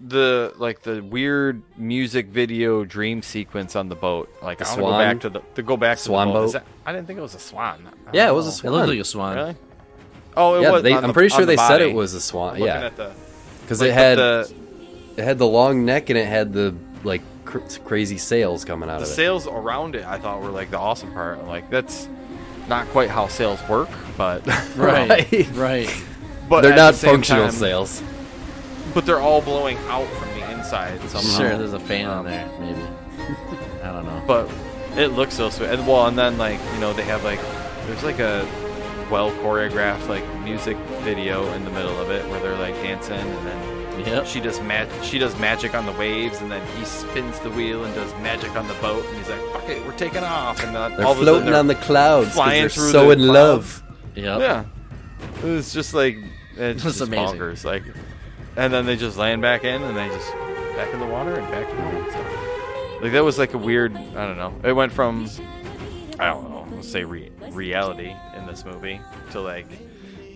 Speaker 2: the weird music video dream sequence on the boat. Like
Speaker 4: The
Speaker 2: I want to go
Speaker 4: swan?
Speaker 2: back to the
Speaker 4: Swan
Speaker 2: boat.
Speaker 4: boat?
Speaker 2: Is that- I didn't think it was a swan. I
Speaker 4: Yeah, it
Speaker 2: don't
Speaker 4: was a
Speaker 2: know.
Speaker 3: It
Speaker 4: swan.
Speaker 3: looked like a swan.
Speaker 2: Really? Oh, it
Speaker 4: Yeah,
Speaker 2: was.
Speaker 4: I'm pretty sure they said it was a
Speaker 2: I'm
Speaker 4: swan.
Speaker 2: looking
Speaker 4: Yeah,
Speaker 2: at the
Speaker 4: because
Speaker 2: like,
Speaker 4: it had
Speaker 2: the
Speaker 4: it had the long neck and it had the like crazy sails coming out of it.
Speaker 2: sails around it. I thought were like the awesome part. I'm like, that's not quite how sails work, but
Speaker 3: Right. Right.
Speaker 2: but
Speaker 4: They're
Speaker 2: at
Speaker 4: not
Speaker 2: the same
Speaker 4: functional
Speaker 2: time-
Speaker 4: sails.
Speaker 2: But they're all blowing out from the inside somehow.
Speaker 3: Sure, there's a fan on there, maybe. I don't know.
Speaker 2: But it looks so sweet. And then like they have like there's like a well choreographed like music video in the middle of it where they're like dancing, and then
Speaker 3: Yep.
Speaker 2: she does magic on the waves, and then he spins the wheel and does magic on the boat, and he's like, "Fuck it, we're taking off!" And then
Speaker 4: They're
Speaker 2: all of a
Speaker 4: floating
Speaker 2: sudden
Speaker 4: on the clouds because
Speaker 2: flying
Speaker 4: they're
Speaker 2: through
Speaker 4: so
Speaker 2: the
Speaker 4: in
Speaker 2: clouds.
Speaker 4: love.
Speaker 3: Yep.
Speaker 2: Yeah, it was just like it's
Speaker 3: That's
Speaker 2: just
Speaker 3: amazing.
Speaker 2: bonkers. Like, and then they just land back in, and they just back in the water and back to the boat. So, like that was like a weird. I don't know. It went from I don't know, let's say reality in this movie to like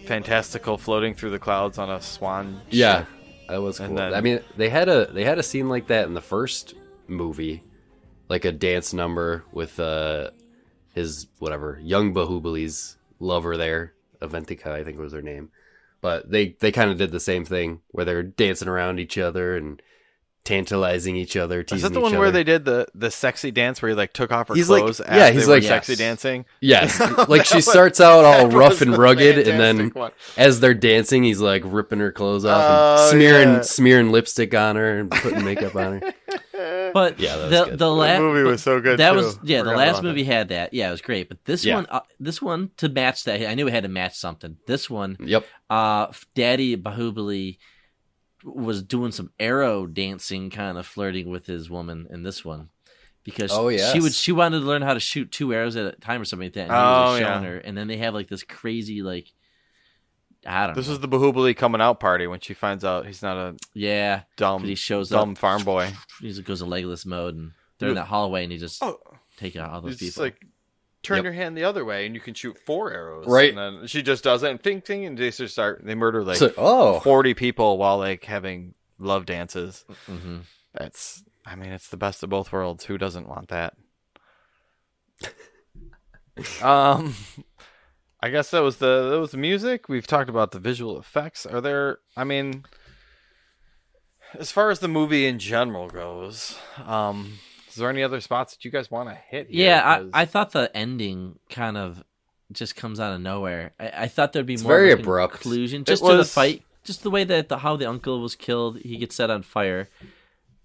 Speaker 2: fantastical floating through the clouds on a swan.
Speaker 4: Yeah,
Speaker 2: ship.
Speaker 4: that was cool.
Speaker 2: And then-
Speaker 4: I mean, they had a scene like that in the first movie, like a dance number with his whatever young Bahubali's lover there, Aventika, I think was her name. But they kind of did the same thing where they're dancing around each other and tantalizing each other.
Speaker 2: Is that
Speaker 4: teasing
Speaker 2: the one
Speaker 4: each
Speaker 2: where
Speaker 4: other.
Speaker 2: they did the sexy dance where he like took off her
Speaker 4: He's like-
Speaker 2: clothes
Speaker 4: yeah,
Speaker 2: after
Speaker 4: he's
Speaker 2: they were
Speaker 4: like-
Speaker 2: sexy
Speaker 3: Yes.
Speaker 2: dancing?
Speaker 4: Yes, like
Speaker 2: That
Speaker 4: she
Speaker 2: was-
Speaker 4: starts out all
Speaker 2: that
Speaker 4: rough
Speaker 2: was
Speaker 4: and
Speaker 2: a
Speaker 4: rugged, and then
Speaker 2: fantastic one.
Speaker 4: as they're dancing, he's like ripping her clothes off
Speaker 2: Oh,
Speaker 4: and
Speaker 2: yeah.
Speaker 4: smearing lipstick on her and putting makeup on her.
Speaker 3: But
Speaker 4: Yeah, that was good.
Speaker 3: the last
Speaker 2: movie was so good.
Speaker 3: That
Speaker 2: too.
Speaker 3: was the
Speaker 2: Forgot
Speaker 3: last
Speaker 2: about
Speaker 3: movie
Speaker 2: that.
Speaker 3: had that. Yeah, it was great. But this one to match that, I knew it had to match something. This one,
Speaker 4: Yep.
Speaker 3: Daddy Baahubali was doing some arrow dancing, kind of flirting with his woman in this one. Because she wanted to learn how to shoot 2 arrows at a time or something like that. And he was like, showing her. And then they have like this crazy like I don't know.
Speaker 2: This is the Baahubali coming out party when she finds out he's not a
Speaker 3: but he shows
Speaker 2: dumb
Speaker 3: up,
Speaker 2: farm boy.
Speaker 3: He goes to Legolas mode and they're in that hallway and he just take out all those
Speaker 2: He's
Speaker 3: people.
Speaker 2: like turn your hand the other way and you can shoot 4 arrows.
Speaker 4: Right.
Speaker 2: And then she just does it and ting ting and they murder like 40 people while like having love dances.
Speaker 3: Mm-hmm.
Speaker 2: It's the best of both worlds. Who doesn't want that? I guess that was the music. We've talked about the visual effects. Are there? I mean, as far as the movie in general goes, is there any other spots that you guys want to hit here?
Speaker 3: Yeah, I thought the ending kind of just comes out of nowhere. I thought there'd be more
Speaker 4: very
Speaker 3: of a
Speaker 4: abrupt.
Speaker 3: conclusion just to the fight, just the way that how the uncle was killed. He gets set on fire,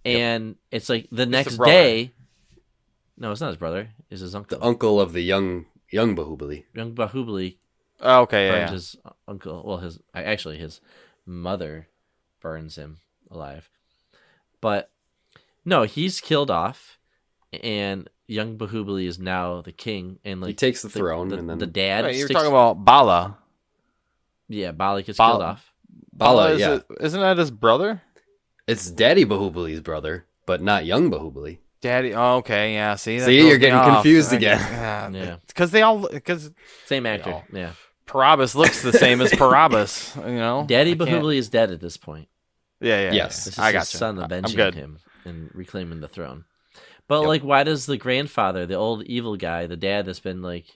Speaker 3: and it's like the next day. No, it's not his brother. It's his uncle.
Speaker 4: The uncle of the young Baahubali.
Speaker 3: Young Baahubali.
Speaker 2: Oh, okay,
Speaker 3: burns his uncle. Well, his mother burns him alive. But no, he's killed off, and young Baahubali is now the king, and like
Speaker 4: he takes the throne, and then
Speaker 3: the dad.
Speaker 2: Wait, you're talking about Bala.
Speaker 3: Yeah, Bala gets killed off.
Speaker 4: Bala,
Speaker 2: isn't that his brother?
Speaker 4: It's Daddy Baahubali's brother, but not young Baahubali.
Speaker 2: Daddy. Oh, okay, yeah. See,
Speaker 4: you're getting confused again.
Speaker 3: Yeah,
Speaker 2: because
Speaker 3: same actor. Yeah,
Speaker 2: Parabas looks the same as Parabas. You know,
Speaker 3: Daddy Baahubali is dead at this point.
Speaker 2: Yeah.
Speaker 4: Yes,
Speaker 3: this is
Speaker 2: I got
Speaker 3: his son avenging him and reclaiming the throne. But like, why does the grandfather, the old evil guy, the dad that's been like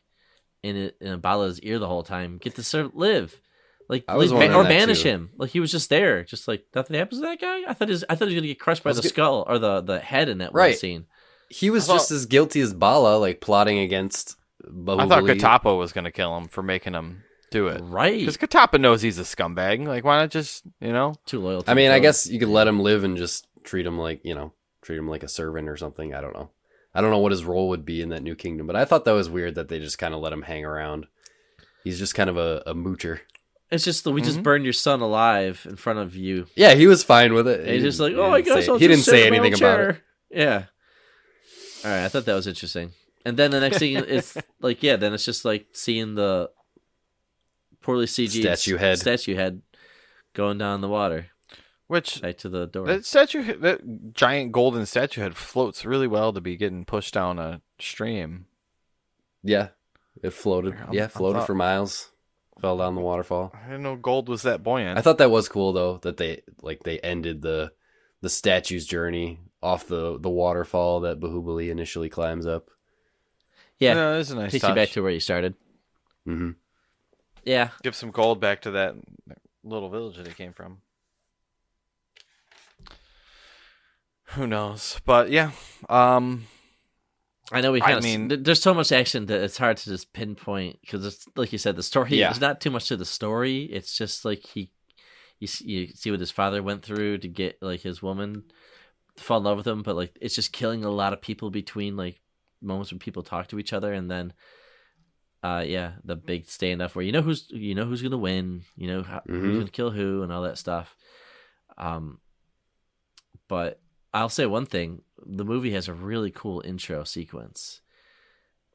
Speaker 3: in Bala's ear the whole time, get to live? Like, or banish him. Like he was just there, just like nothing happens to that guy. I thought he was gonna get crushed by the skull or the head in that one scene.
Speaker 4: He was just as guilty as Bala, like plotting against Baahubali.
Speaker 2: I thought Katapa was gonna kill him for making him do it.
Speaker 3: Right.
Speaker 2: Because Katapa knows he's a scumbag. Like, why not just,
Speaker 3: too loyal.
Speaker 4: I mean, I guess you could let him live and just treat him like a servant or something. I don't know. I don't know what his role would be in that new kingdom, but I thought that was weird that they just kind of let him hang around. He's just kind of a moocher.
Speaker 3: It's just that we just burned your son alive in front of you.
Speaker 4: Yeah, he was fine with it.
Speaker 3: He's just like, I guess I'll
Speaker 4: he
Speaker 3: just
Speaker 4: didn't say anything about it.
Speaker 3: Yeah. All right, I thought that was interesting. And then the next thing is like, then it's just like seeing the poorly CG statue head going down the water.
Speaker 2: Which
Speaker 3: right to the door.
Speaker 2: That giant golden statue head floats really well to be getting pushed down a stream.
Speaker 4: Yeah, it floated. Floated for miles. Fell down the waterfall.
Speaker 2: I didn't know gold was that buoyant.
Speaker 4: I thought that was cool though that they ended the statue's journey off the waterfall that Baahubali initially climbs up.
Speaker 3: Yeah,
Speaker 2: it's a nice
Speaker 3: takes
Speaker 2: touch.
Speaker 3: you back to where you started.
Speaker 4: Mm-hmm.
Speaker 3: Yeah,
Speaker 2: give some gold back to that little village that he came from. Who knows? But yeah,
Speaker 3: I know there's so much action that it's hard to just pinpoint because it's like you said, the story. There's not too much to the story. It's just like you see what his father went through to get like his woman to fall in love with him, but like it's just killing a lot of people between like moments when people talk to each other, and then the big standoff where you know who's gonna win, who's gonna kill who, and all that stuff. But I'll say one thing. The movie has a really cool intro sequence.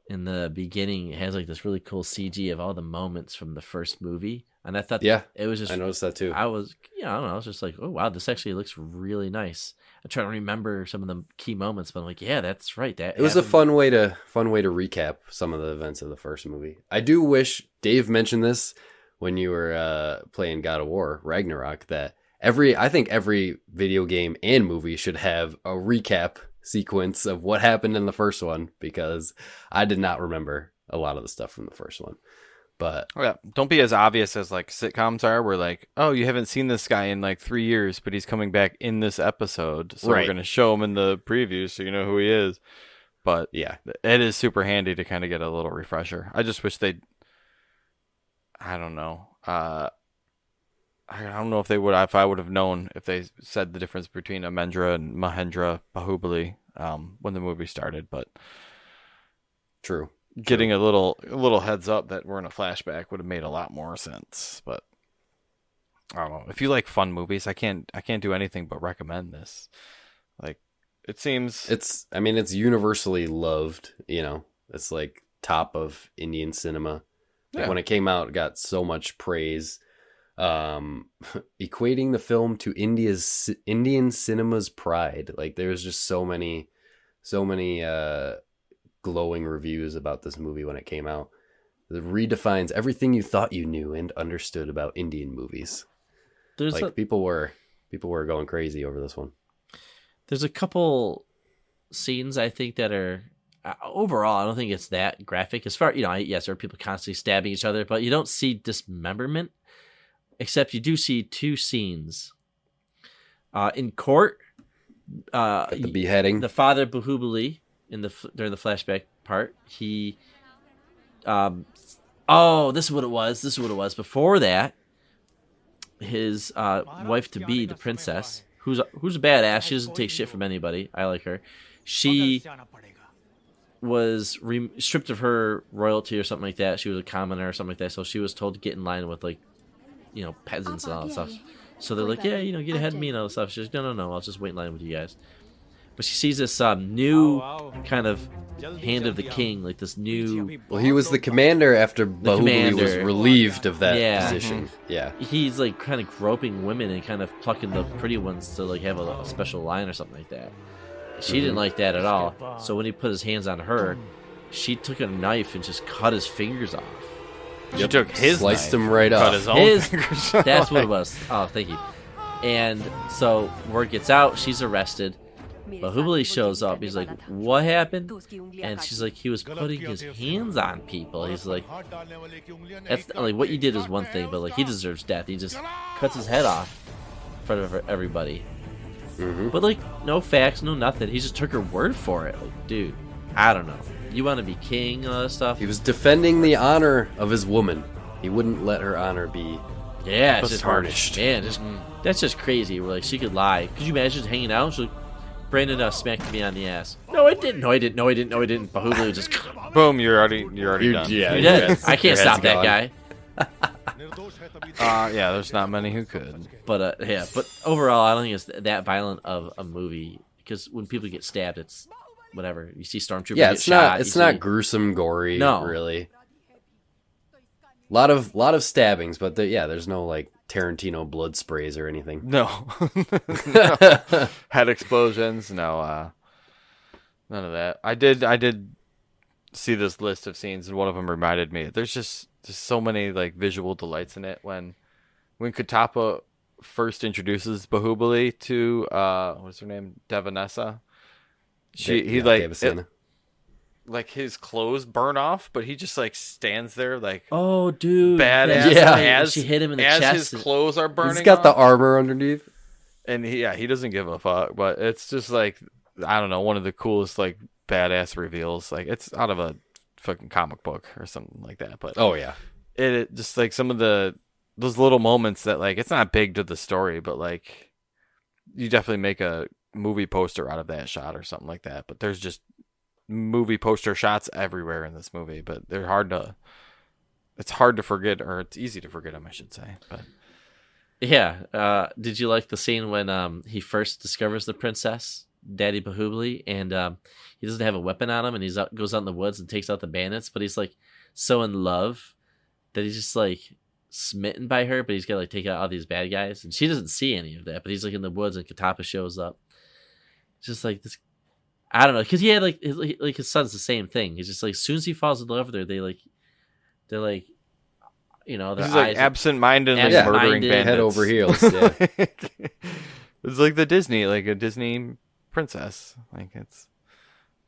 Speaker 3: In the beginning, it has like this really cool CG of all the moments from the first movie. And I thought it was just...
Speaker 4: I noticed that too.
Speaker 3: I was, I don't know, I was just like, oh wow, this actually looks really nice. I'm trying to remember some of the key moments, but I'm like, yeah, that's right. It
Speaker 4: was a fun way to recap some of the events of the first movie. I do wish, Dave mentioned this when you were playing God of War, Ragnarok, that I think every video game and movie should have a recap sequence of what happened in the first one, because I did not remember a lot of the stuff from the first one. But
Speaker 2: don't be as obvious as like sitcoms are, where like, oh, you haven't seen this guy in like 3 years, but he's coming back in this episode, so we're gonna show him in the preview so you know who he is. But yeah, it is super handy to kind of get a little refresher. I just wish I don't know. I don't know if they would. If I would have known if they said the difference between Amendra and Mahendra Baahubali, when the movie started, but
Speaker 4: True.
Speaker 2: getting a little heads up that we're in a flashback would have made a lot more sense. But I don't know. If you like fun movies, I can't do anything but recommend this. Like, it seems
Speaker 4: it's universally loved. It's like top of Indian cinema. Like, when it came out, it got so much praise. Equating the film to Indian cinema's pride. Like, there's just so many glowing reviews about this movie when it came out. It redefines everything you thought you knew and understood about Indian movies. People were going crazy over this one.
Speaker 3: There's a couple scenes I think that are overall, I don't think it's that graphic. As far, yes, there are people constantly stabbing each other, but you don't see dismemberment, except you do see two scenes. In court,
Speaker 4: the beheading.
Speaker 3: The father Baahubali during the flashback part, he, this is what it was. Before that, his wife to be, the princess, who's a badass. She doesn't take shit from anybody. I like her. She was stripped of her royalty or something like that. She was a commoner or something like that. So she was told to get in line with peasants and all that stuff. So they're like, yeah, get ahead of me and all that stuff. She's like, no, I'll just wait in line with you guys. But she sees this new kind of hand of the king, like this new.
Speaker 4: Well, he was the commander after Baahubali was relieved of that position. Yeah,
Speaker 3: he's like kind of groping women and kind of plucking the pretty ones to like have a special line or something like that. She didn't like that at all. So when he put his hands on her, she took a knife and just cut his fingers off.
Speaker 2: She took his
Speaker 4: sliced
Speaker 2: knife,
Speaker 4: him right off.
Speaker 2: Cut his own fingers off.
Speaker 3: That's what it was. Oh, thank you. And so word gets out. She's arrested. Baahubali shows up. He's like, what happened? And she's like, he was putting his hands on people. He's like, that's like, what you did is one thing, but like, he deserves death. He just cuts his head off in front of everybody. But like, no facts, no nothing. He just took her word for it. Like, dude, I don't know. You want to be king and all that stuff?
Speaker 4: He was defending the honor of his woman. He wouldn't let her honor be
Speaker 3: it's just
Speaker 4: tarnished.
Speaker 3: Man, that's just crazy. Where like, she could lie. Could you imagine just hanging out? She's like, Brandon smacked me on the ass. No, I didn't. Baahubali just
Speaker 2: boom. You're already done.
Speaker 3: Yeah, you're dead. I can't stop that guy.
Speaker 2: There's not many who could.
Speaker 3: But but overall, I don't think it's that violent of a movie, because when people get stabbed, it's whatever. You see stormtroopers get shot.
Speaker 4: It's not gruesome, gory. No, really. A lot of stabbings, but there's no like Tarantino blood sprays or anything.
Speaker 2: No. Head explosions. No. None of that. I did see this list of scenes, and one of them reminded me. There's just so many like visual delights in it. When Katapa first introduces Baahubali to what's her name, Devanessa. Like his clothes burn off, but he just like stands there like,
Speaker 3: oh dude,
Speaker 2: badass. As she hit him in the chest, his clothes are burning.
Speaker 4: He's got
Speaker 2: off.
Speaker 4: The armor underneath,
Speaker 2: and he doesn't give a fuck. But it's just like, I don't know, one of the coolest like badass reveals. Like, it's out of a fucking comic book or something like that. But it just like some of those little moments that like, it's not big to the story, but like you definitely make a movie poster out of that shot or something like that. But there's just movie poster shots everywhere in this movie, but they're it's hard to forget, or it's easy to forget them, I should say. But
Speaker 3: did you like the scene when he first discovers the princess, Daddy Baahubali, and he doesn't have a weapon on him, and goes out in the woods and takes out the bandits, but he's like so in love that he's just like smitten by her, but he's got to like take out all these bad guys, and she doesn't see any of that, but he's like in the woods and Katapa shows up. It's just like this, I don't know, because he had like his son's the same thing. He's just like, as soon as he falls in love with her, they're like, their
Speaker 2: he's
Speaker 3: eyes
Speaker 2: like absent-mindedly murdering bandits,
Speaker 4: head over heels. Yeah,
Speaker 2: it's like a Disney princess. Like, it's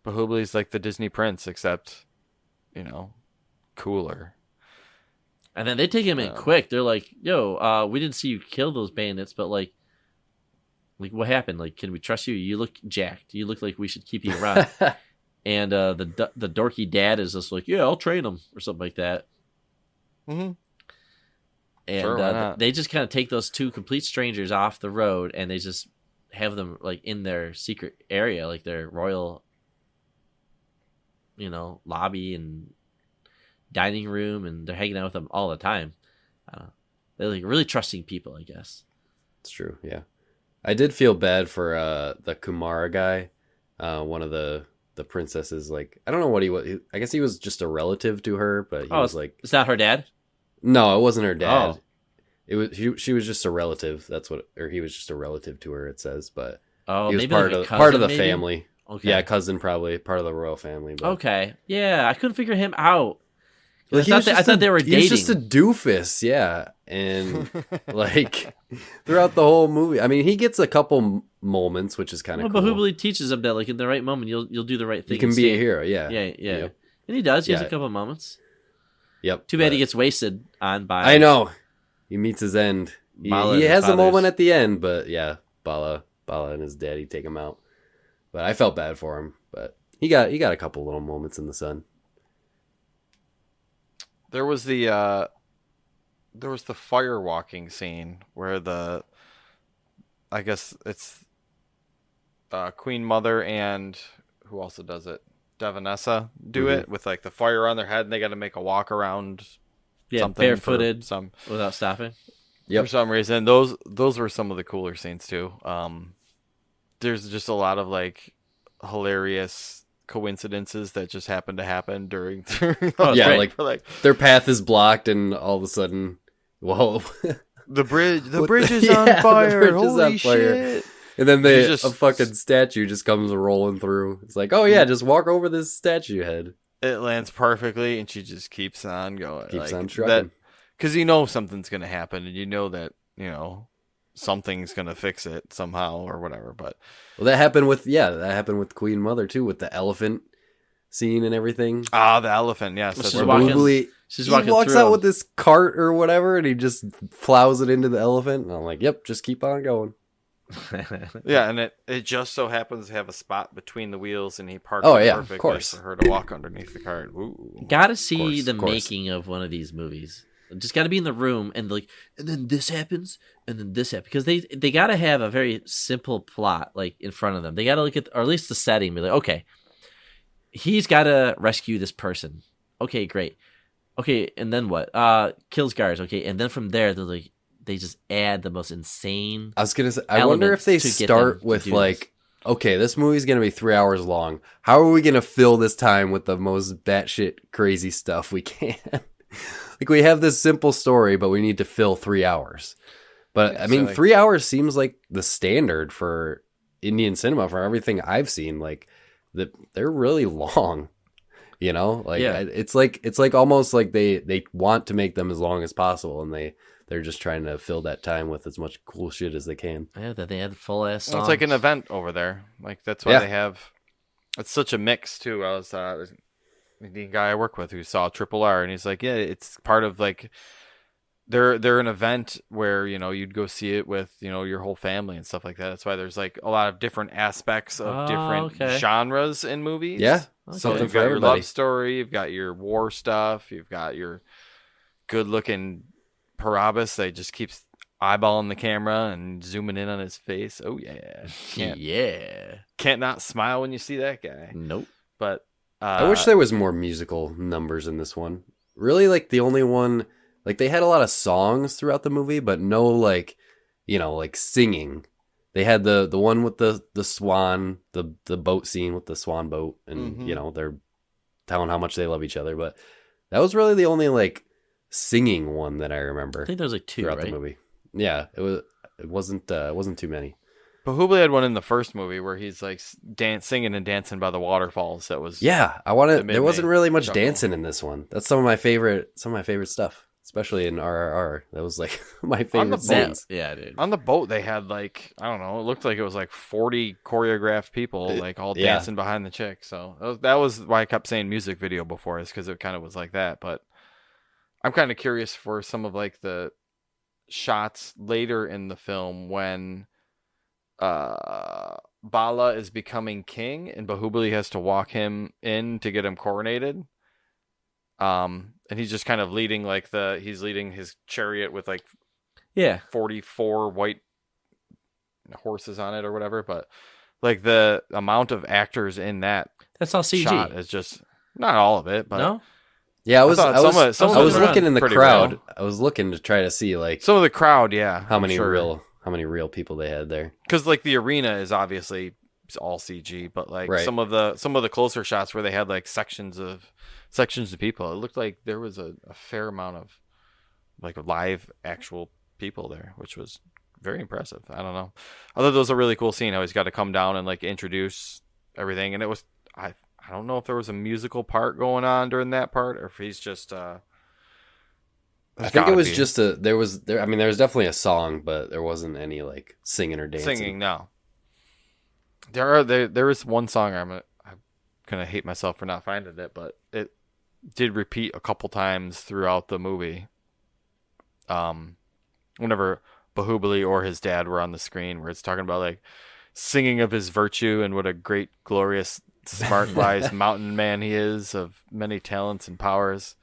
Speaker 2: Baahubali's like the Disney prince, except cooler.
Speaker 3: And then they take him in quick. They're like, "Yo, we didn't see you kill those bandits, but like what happened? Like, can we trust you? You look jacked. You look like we should keep you around." And the dorky dad is just like, "Yeah, I'll train him," or something like that.
Speaker 2: Mm-hmm.
Speaker 3: And they just kind of take those two complete strangers off the road, and they just have them like in their secret area, like their royal, lobby and dining room, and they're hanging out with them all the time. They're like really trusting people, I guess.
Speaker 4: It's true. Yeah, I did feel bad for the Kumara guy, one of the princesses. Like, I don't know what he was. I guess he was just a relative to her, but he was like,
Speaker 3: it's not her dad.
Speaker 4: No, it wasn't her dad.
Speaker 3: Oh.
Speaker 4: It was she was just a relative. Or he was just a relative to her. It says, but he was
Speaker 3: maybe
Speaker 4: part
Speaker 3: like a
Speaker 4: of
Speaker 3: cousin,
Speaker 4: the
Speaker 3: maybe?
Speaker 4: family.
Speaker 3: Okay.
Speaker 4: Yeah, cousin, probably part of the royal family. But...
Speaker 3: Okay. Yeah, I couldn't figure him out.
Speaker 4: Like,
Speaker 3: I thought they were dating.
Speaker 4: He was just a doofus, yeah. And like throughout the whole movie, I mean, he gets a couple moments, which is kind of cool.
Speaker 3: Baahubali teaches him that, like, in the right moment, you'll do the right thing.
Speaker 4: You can be a hero, yeah.
Speaker 3: Yeah.
Speaker 4: Yep.
Speaker 3: And he does. He has a couple moments.
Speaker 4: Yep.
Speaker 3: Too bad he gets wasted on by.
Speaker 4: I know. He meets his end. He has a moment at the end, but yeah, Bala and his daddy take him out. But I felt bad for him. But he got a couple little moments in the sun.
Speaker 2: There was the fire walking scene where I guess it's Queen Mother and who also does it? Devanessa do it with like the fire on their head, and they got to make a walk around. Something
Speaker 3: barefooted, without stopping.
Speaker 4: Yep.
Speaker 2: For some reason, those were some of the cooler scenes too. There's just a lot of like hilarious coincidences that just happen to happen during.
Speaker 4: Like their path is blocked, and all of a sudden, whoa,
Speaker 2: the bridge is on fire. Holy shit!
Speaker 4: And then a fucking statue just comes rolling through. It's like, oh yeah, just walk over this statue head.
Speaker 2: It lands perfectly, and she just keeps on going.
Speaker 4: Keeps on trucking.
Speaker 2: Because something's going to happen, and that, something's going to fix it somehow or whatever. But
Speaker 4: that happened with Queen Mother, too, with the elephant scene and everything.
Speaker 2: Ah, the elephant, yes.
Speaker 3: She's
Speaker 4: walking walks out with this cart or whatever, and he just plows it into the elephant. And I'm like, yep, just keep on going.
Speaker 2: Yeah, and it just so happens to have a spot between the wheels, and he parks perfectly
Speaker 4: of course.
Speaker 2: for her to walk underneath the cart. Ooh.
Speaker 3: Gotta see the making of one of these movies. Just gotta be in the room and then this happens, and then this happens, because they gotta have a very simple plot like in front of them. They gotta look at, or at least the setting, be like, okay, he's gotta rescue this person. Okay, great. Okay, and then what? Kills guards. Okay, and then from there they're like, they just add the most insane.
Speaker 4: I was gonna say, I wonder if they start with like, okay, this movie's gonna be 3 hours long. How are we gonna fill this time with the most batshit crazy stuff we can? Like, we have this simple story, but we need to fill 3 hours. But I mean, 3 hours seems like the standard for Indian cinema for everything I've seen. Like, they're really long. It's like almost like they want to make them as long as possible, and they're just trying to fill that time with as much cool shit as they can.
Speaker 3: Yeah, that they had full ass songs.
Speaker 2: It's like an event over there. Like, that's why they have. It's such a mix too. I was the guy I work with who saw Triple R, and he's like, yeah, it's part of like they're an event where you'd go see it with your whole family and stuff like that. That's why there's like a lot of different aspects of different genres in movies.
Speaker 4: Yeah,
Speaker 2: so you've got your love story, you've got your war stuff, you've got your good looking Parabas that just keeps eyeballing the camera and zooming in on his face. Oh yeah, can't not smile when you see that guy.
Speaker 3: Nope.
Speaker 2: But
Speaker 4: I wish there was more musical numbers in this one. Really, like the only one, like they had a lot of songs throughout the movie, but no like singing. They had the one with the swan, the boat scene with the swan boat, and they're telling how much they love each other. But that was really the only like singing one that I remember.
Speaker 3: I think there was like two
Speaker 4: throughout
Speaker 3: right?
Speaker 4: the movie. Yeah, it wasn't too many.
Speaker 2: Baahubali had one in the first movie where he's like singing and dancing by the waterfalls. That was
Speaker 4: there wasn't really much dancing in this one. That's some of my favorite stuff, especially in RRR. That was like my favorite scenes.
Speaker 3: Yeah, dude.
Speaker 2: On the boat they had like, I don't know, it looked like it was like 40 choreographed people like all dancing behind the chick. So that was why I kept saying music video before, is because it kind of was like that. But I'm kind of curious for some of like the shots later in the film when Bala is becoming king and Baahubali has to walk him in to get him coronated. And he's just kind of leading he's leading his chariot with 44 white horses on it or whatever, but like the amount of actors in that
Speaker 3: That's all CG.
Speaker 2: shot is just not all of it, but
Speaker 3: No?
Speaker 4: Yeah, I was
Speaker 2: some of it
Speaker 4: looking in the
Speaker 2: pretty
Speaker 4: crowd.
Speaker 2: real.
Speaker 4: I was looking to try to see like
Speaker 2: Some of the crowd, yeah.
Speaker 4: how many real people they had there.
Speaker 2: Because like the arena is obviously all CG, but like
Speaker 4: Right.
Speaker 2: some of the closer shots where they had like sections of people, it looked like there was a fair amount of like live actual people there, which was very impressive. I don't know. I thought that was a really cool scene. How he's got to come down and like introduce everything, and it was I don't know if there was a musical part going on during that part, or if he's just
Speaker 4: I think it was just there was definitely a song, but there wasn't any like singing or dancing.
Speaker 2: Singing. No, there is one song I'm gonna hate myself for not finding it, but it did repeat a couple times throughout the movie. Whenever Baahubali or his dad were on the screen, where it's talking about like singing of his virtue and what a great, glorious, smart, wise mountain man he is, of many talents and powers.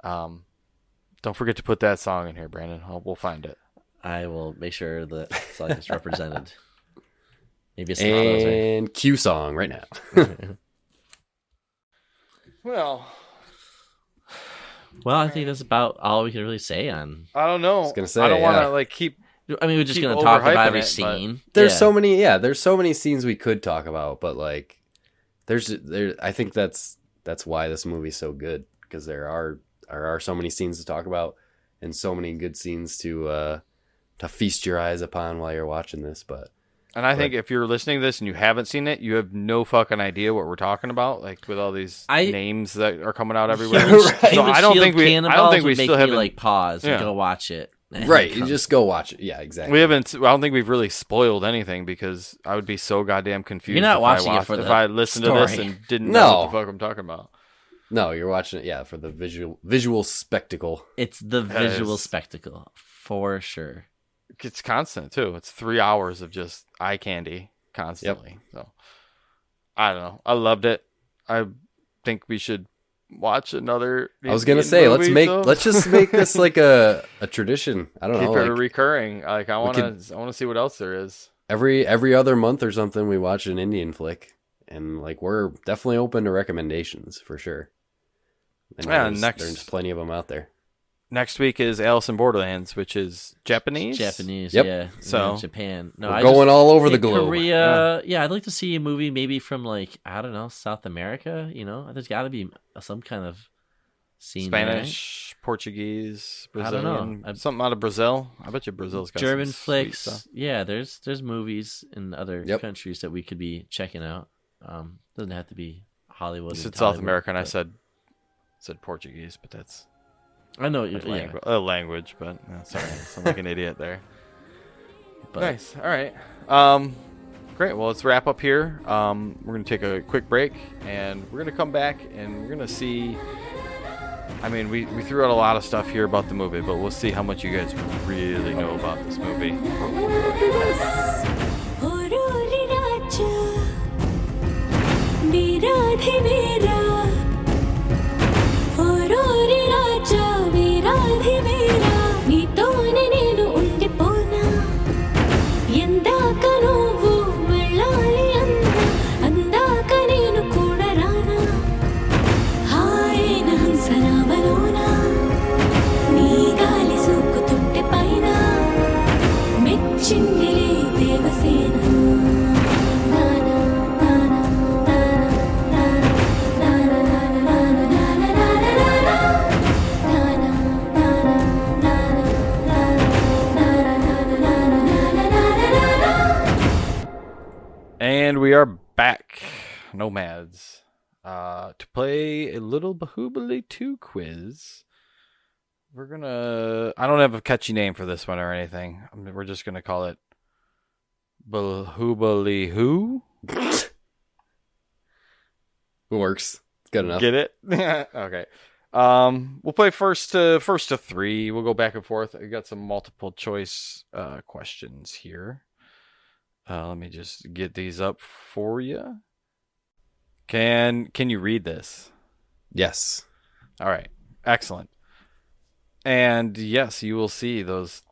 Speaker 2: Don't forget to put that song in here, Brandon. we'll find it.
Speaker 3: I will make sure that song is represented. Maybe it's
Speaker 4: and cue song right now.
Speaker 2: Well,
Speaker 3: I think that's about all we can really say on.
Speaker 2: I don't know.
Speaker 4: I was gonna say,
Speaker 2: I don't want
Speaker 4: yeah.
Speaker 2: to like keep.
Speaker 3: I mean, we're just
Speaker 2: Keep
Speaker 3: going to talk about
Speaker 2: overhyping
Speaker 3: every
Speaker 2: it,
Speaker 3: scene.
Speaker 4: There's
Speaker 3: Yeah.
Speaker 4: so many scenes we could talk about, but like I think that's why this movie's so good, because there are so many scenes to talk about and so many good scenes to feast your eyes upon while you're watching this.
Speaker 2: And I think if you're listening to this and you haven't seen it, you have no fucking idea what we're talking about. Like with all these names that are coming out everywhere.
Speaker 3: Right.
Speaker 2: So I don't think we still haven't
Speaker 3: like pause and
Speaker 2: Yeah.
Speaker 3: go watch it.
Speaker 4: Right, you just go watch it. Yeah, exactly.
Speaker 2: I don't think we've really spoiled anything, because I would be so goddamn confused.
Speaker 3: You're not
Speaker 2: if
Speaker 3: watching
Speaker 2: I
Speaker 3: it
Speaker 2: watched,
Speaker 3: for
Speaker 2: if
Speaker 3: the
Speaker 2: I listened to this
Speaker 3: story.
Speaker 2: and didn't
Speaker 4: No.
Speaker 2: know what the fuck I'm talking about.
Speaker 4: No, you're watching it, yeah, for the visual spectacle.
Speaker 3: It's the
Speaker 2: That
Speaker 3: visual
Speaker 2: is-
Speaker 3: spectacle for sure.
Speaker 2: It's constant too. It's 3 hours of just eye candy constantly. So I don't know. I loved it. I think we should watch another.
Speaker 4: I was gonna say let's just make this like a tradition. I don't
Speaker 2: Keep
Speaker 4: know,
Speaker 2: it
Speaker 4: like
Speaker 2: recurring. Like I want to see what else there is.
Speaker 4: every other month or something we watch an Indian flick, and like we're definitely open to recommendations for sure. And
Speaker 2: Yeah,
Speaker 4: there's plenty of them out there.
Speaker 2: Next week is Alice in Borderlands, which is Japanese.
Speaker 3: Yep. Yeah.
Speaker 2: So-
Speaker 3: Japan. No,
Speaker 4: We're going all over the globe.
Speaker 3: Korea. Yeah, I'd like to see a movie maybe from like, I don't know, South America. You know, there's got to be some kind of scene there, right?
Speaker 2: Spanish, Portuguese,
Speaker 3: I don't know.
Speaker 2: Brazilian, something out of Brazil. I bet you Brazil's got
Speaker 3: German
Speaker 2: some sweet
Speaker 3: flicks.
Speaker 2: stuff.
Speaker 3: Yeah, there's movies in other
Speaker 4: Yep.
Speaker 3: countries that we could be checking out. Doesn't have to be Hollywood.
Speaker 2: You
Speaker 3: and
Speaker 2: said South
Speaker 3: Tollywood,
Speaker 2: America, and I
Speaker 3: but-
Speaker 2: said Portuguese, but that's
Speaker 3: I know.
Speaker 2: a
Speaker 3: Yeah,
Speaker 2: language. But sorry, I sound like an idiot there.
Speaker 3: but
Speaker 2: Nice. All right. Great. Well, let's wrap up here. We're gonna take a quick break, and we're gonna come back, and we're gonna see. I mean, we threw out a lot of stuff here about the movie, but we'll see how much you guys really know about this movie.
Speaker 5: చిందిలే Devasena నానా నానా నానా నానా
Speaker 2: And we are back, Nomads, to play a little Baahubali 2 quiz. We're gonna. I don't have a catchy name for this one or anything. We're just gonna call it Baahubali Who.
Speaker 4: Works. It's good enough.
Speaker 2: Get it? Okay. We'll play first to three. We'll go back and forth. I got some multiple choice questions here. Let me just get these up for you. Can you read this?
Speaker 4: Yes.
Speaker 2: All right. Excellent. And yes, you will see those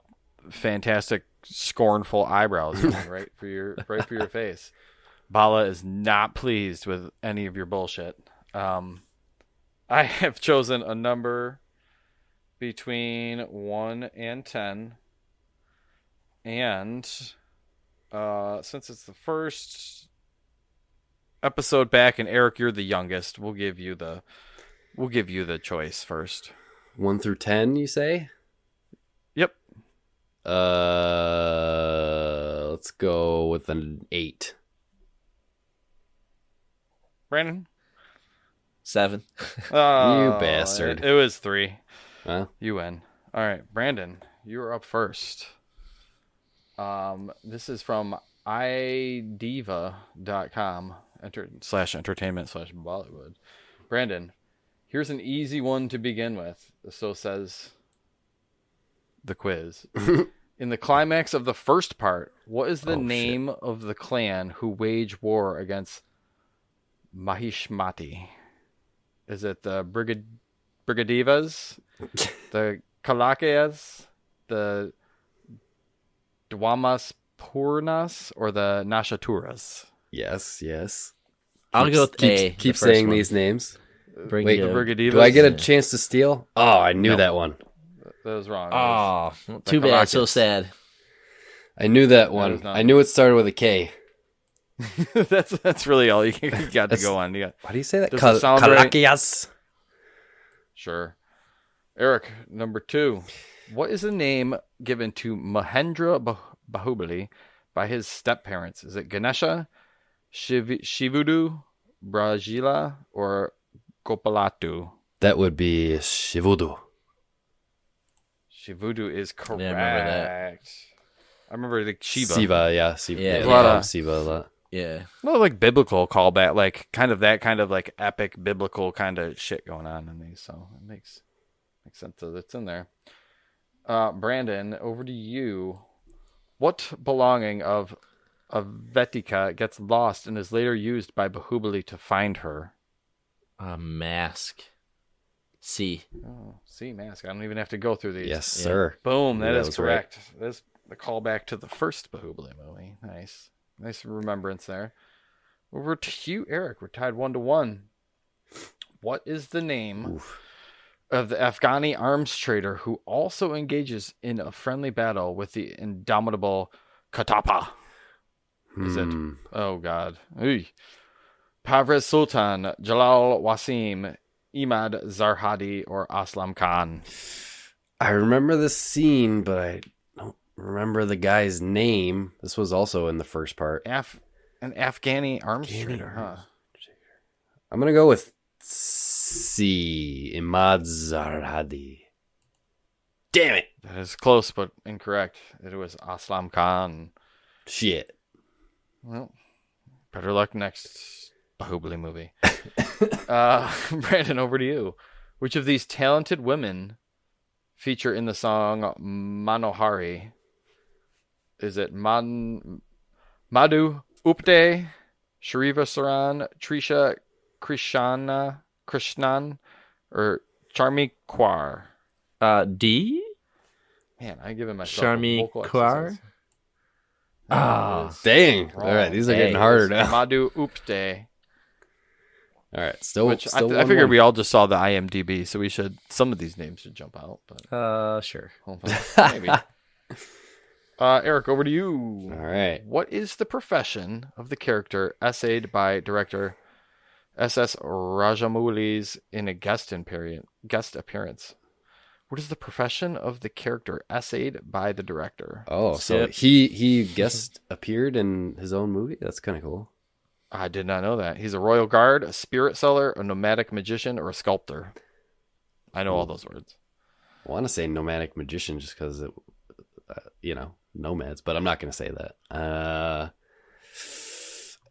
Speaker 2: fantastic scornful eyebrows going right for your face. Bala is not pleased with any of your bullshit. I have chosen a number between 1 and 10. And since it's the first episode back, and Eric, you're the youngest, we'll give you the choice first.
Speaker 4: 1 through 10, you say?
Speaker 2: Yep.
Speaker 4: Let's go with an 8.
Speaker 2: Brandon?
Speaker 3: 7.
Speaker 4: You bastard.
Speaker 2: It was 3.
Speaker 4: Well,
Speaker 2: You win. All right, Brandon, you're up first. This is from idiva.com /entertainment/Bollywood. Brandon, here's an easy one to begin with. So says the quiz. In the climax of the first part, what is the name of the clan who wage war against Mahishmati? Is it the Brigadivas, the Kalakayas, the Dwamas Purnas, or the Nashaturas?
Speaker 4: yes.
Speaker 3: I'll go with A.
Speaker 4: Keep
Speaker 3: the first
Speaker 4: saying
Speaker 3: one.
Speaker 4: these names.
Speaker 3: Bring
Speaker 4: Wait,
Speaker 3: you-
Speaker 2: The Brigadivas?
Speaker 4: Do I get a chance to steal? Oh, I knew
Speaker 2: No.
Speaker 4: that one.
Speaker 2: That was wrong.
Speaker 3: Oh, too bad. So
Speaker 2: Kalakis.
Speaker 3: sad.
Speaker 4: I knew that
Speaker 2: That
Speaker 4: one.
Speaker 2: is not-
Speaker 4: I knew it started with a K.
Speaker 2: That's really all you got to
Speaker 4: That's-
Speaker 2: go on.
Speaker 4: Why do you say that?
Speaker 2: Does it sound right?
Speaker 4: Kalakias.
Speaker 2: Sure. Eric, number 2. What is the name given to Mahendra Baahubali by his step-parents? Is it Ganesha, Shivudu, Brajila, or Gopalatu?
Speaker 4: That would be Shivudu.
Speaker 2: Shivudu is correct.
Speaker 3: Yeah, I remember that.
Speaker 2: I remember the Shiva.
Speaker 4: Siva, yeah. Siva.
Speaker 3: Yeah,
Speaker 4: Yeah,
Speaker 3: a
Speaker 4: they
Speaker 2: lot
Speaker 4: call
Speaker 2: of-
Speaker 4: him Siva a lot.
Speaker 3: Yeah.
Speaker 2: Well, like biblical callback, like kind of that kind of like epic biblical kind of shit going on in these. So it makes sense that it's in there. Brandon, over to you. What belonging of Vetika gets lost and is later used by Bahubali to find her?
Speaker 3: A mask. C.
Speaker 2: Oh, see, mask. I don't even have to go through these.
Speaker 4: Yes,
Speaker 3: Yeah.
Speaker 4: sir.
Speaker 2: Boom,
Speaker 4: Yeah,
Speaker 2: that
Speaker 4: that
Speaker 2: is
Speaker 4: was right.
Speaker 2: correct. That's the callback to the first Bahubali movie. Nice remembrance there. Over to you, Eric. We're tied 1-1. What is the name of the Afghani arms trader who also engages in a friendly battle with the indomitable Katapa? Is it? Oh God. Oy. Parvez Sultan, Jalal Wasim, Imad Zarhadi, or Aslam Khan?
Speaker 4: I remember the scene, but I don't remember the guy's name. This was also in the first part.
Speaker 2: An Afghani arms trader, huh?
Speaker 4: I'm going to go with C. Imad Zarhadi. Damn it.
Speaker 2: That is close, but incorrect. It was Aslam Khan.
Speaker 4: Shit.
Speaker 2: Well, better luck next Bahubali movie. Brandon, over to you. Which of these talented women feature in the song Manohari? Is it Madhu Upte, Shariva Saran, Trisha Krishnan, or Charmi Kwar?
Speaker 3: D.
Speaker 2: Man, I'm giving myself
Speaker 3: Charmi
Speaker 2: a vocal
Speaker 3: Kwar?
Speaker 2: exercise.
Speaker 3: Ah.
Speaker 4: Dang.
Speaker 2: Wrong.
Speaker 4: All right, these are
Speaker 3: Hey,
Speaker 4: getting harder
Speaker 2: It's
Speaker 4: now.
Speaker 2: Madhu Upte.
Speaker 4: All right, still.
Speaker 2: Which I
Speaker 4: still
Speaker 2: figured
Speaker 4: 1-1.
Speaker 2: we all just saw the IMDb, so some of these names should jump out, but
Speaker 3: Sure.
Speaker 2: hopefully, maybe. Eric, over to you.
Speaker 4: All right.
Speaker 2: What is the profession of the character essayed by director S.S. Rajamouli's in a guest appearance? What is the profession of the character essayed by the director?
Speaker 4: Oh, so
Speaker 3: Yep.
Speaker 4: he guest appeared in his own movie? That's kind of cool.
Speaker 2: I did not know that. He's a royal guard, a spirit seller, a nomadic magician, or a sculptor. I know all those words.
Speaker 4: I want to say nomadic magician just because it, nomads, but I'm not going to say that.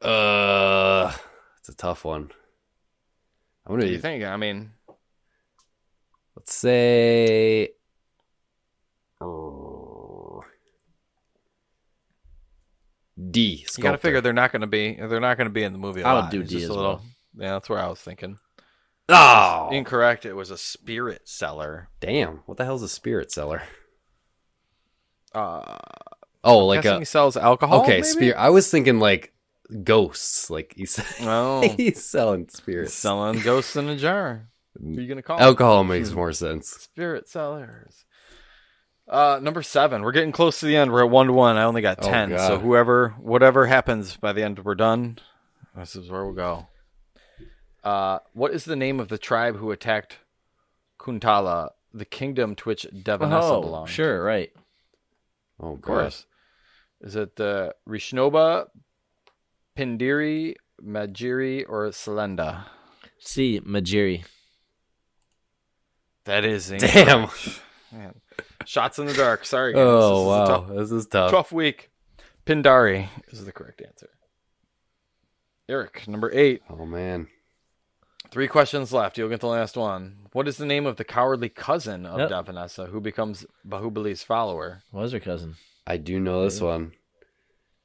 Speaker 4: It's a tough one. I'm
Speaker 2: What do
Speaker 4: gonna
Speaker 2: you think? I mean,
Speaker 4: let's say D.
Speaker 2: you got to
Speaker 4: Sculptor.
Speaker 2: figure they're not going to be in the movie.
Speaker 3: I would
Speaker 2: lot.
Speaker 3: do
Speaker 2: It's
Speaker 3: D
Speaker 2: just
Speaker 3: as
Speaker 2: a little.
Speaker 3: well.
Speaker 2: Yeah, that's where I was thinking.
Speaker 4: Oh,
Speaker 2: Incorrect. It was a spirit seller.
Speaker 4: damn! What the hell's a spirit seller? Oh, like
Speaker 2: Guessing he sells alcohol.
Speaker 4: okay,
Speaker 2: maybe?
Speaker 4: spirit. I was thinking like ghosts. Like he's
Speaker 2: Oh,
Speaker 4: he's selling spirits.
Speaker 2: selling ghosts in a jar. What are you gonna call
Speaker 4: Alcohol makes more sense.
Speaker 2: Spirit sellers. Number 7. We're getting close to the end. We're at 1-1. I only got 10.
Speaker 4: God.
Speaker 2: So whatever happens by the end, we're done. This is where we'll go. What is the name of the tribe who attacked Kuntala, the kingdom to which Devanesa belonged?
Speaker 3: Sure, right.
Speaker 4: Oh,
Speaker 2: Of course. Is it the Rishnoba, Pindiri, Majiri, or Selenda?
Speaker 3: See, Majiri.
Speaker 2: That is
Speaker 4: Damn.
Speaker 2: Man. Shots in the dark. Sorry, guys.
Speaker 4: Oh
Speaker 2: This is a
Speaker 4: wow, this is tough.
Speaker 2: tough week. Pindari is the correct answer. Eric, number 8.
Speaker 4: Oh man.
Speaker 2: 3 questions left. You'll get the last one. What is the name of the cowardly cousin of Devanesa who becomes Bahubali's follower?
Speaker 3: What was her cousin?
Speaker 4: I do know this one.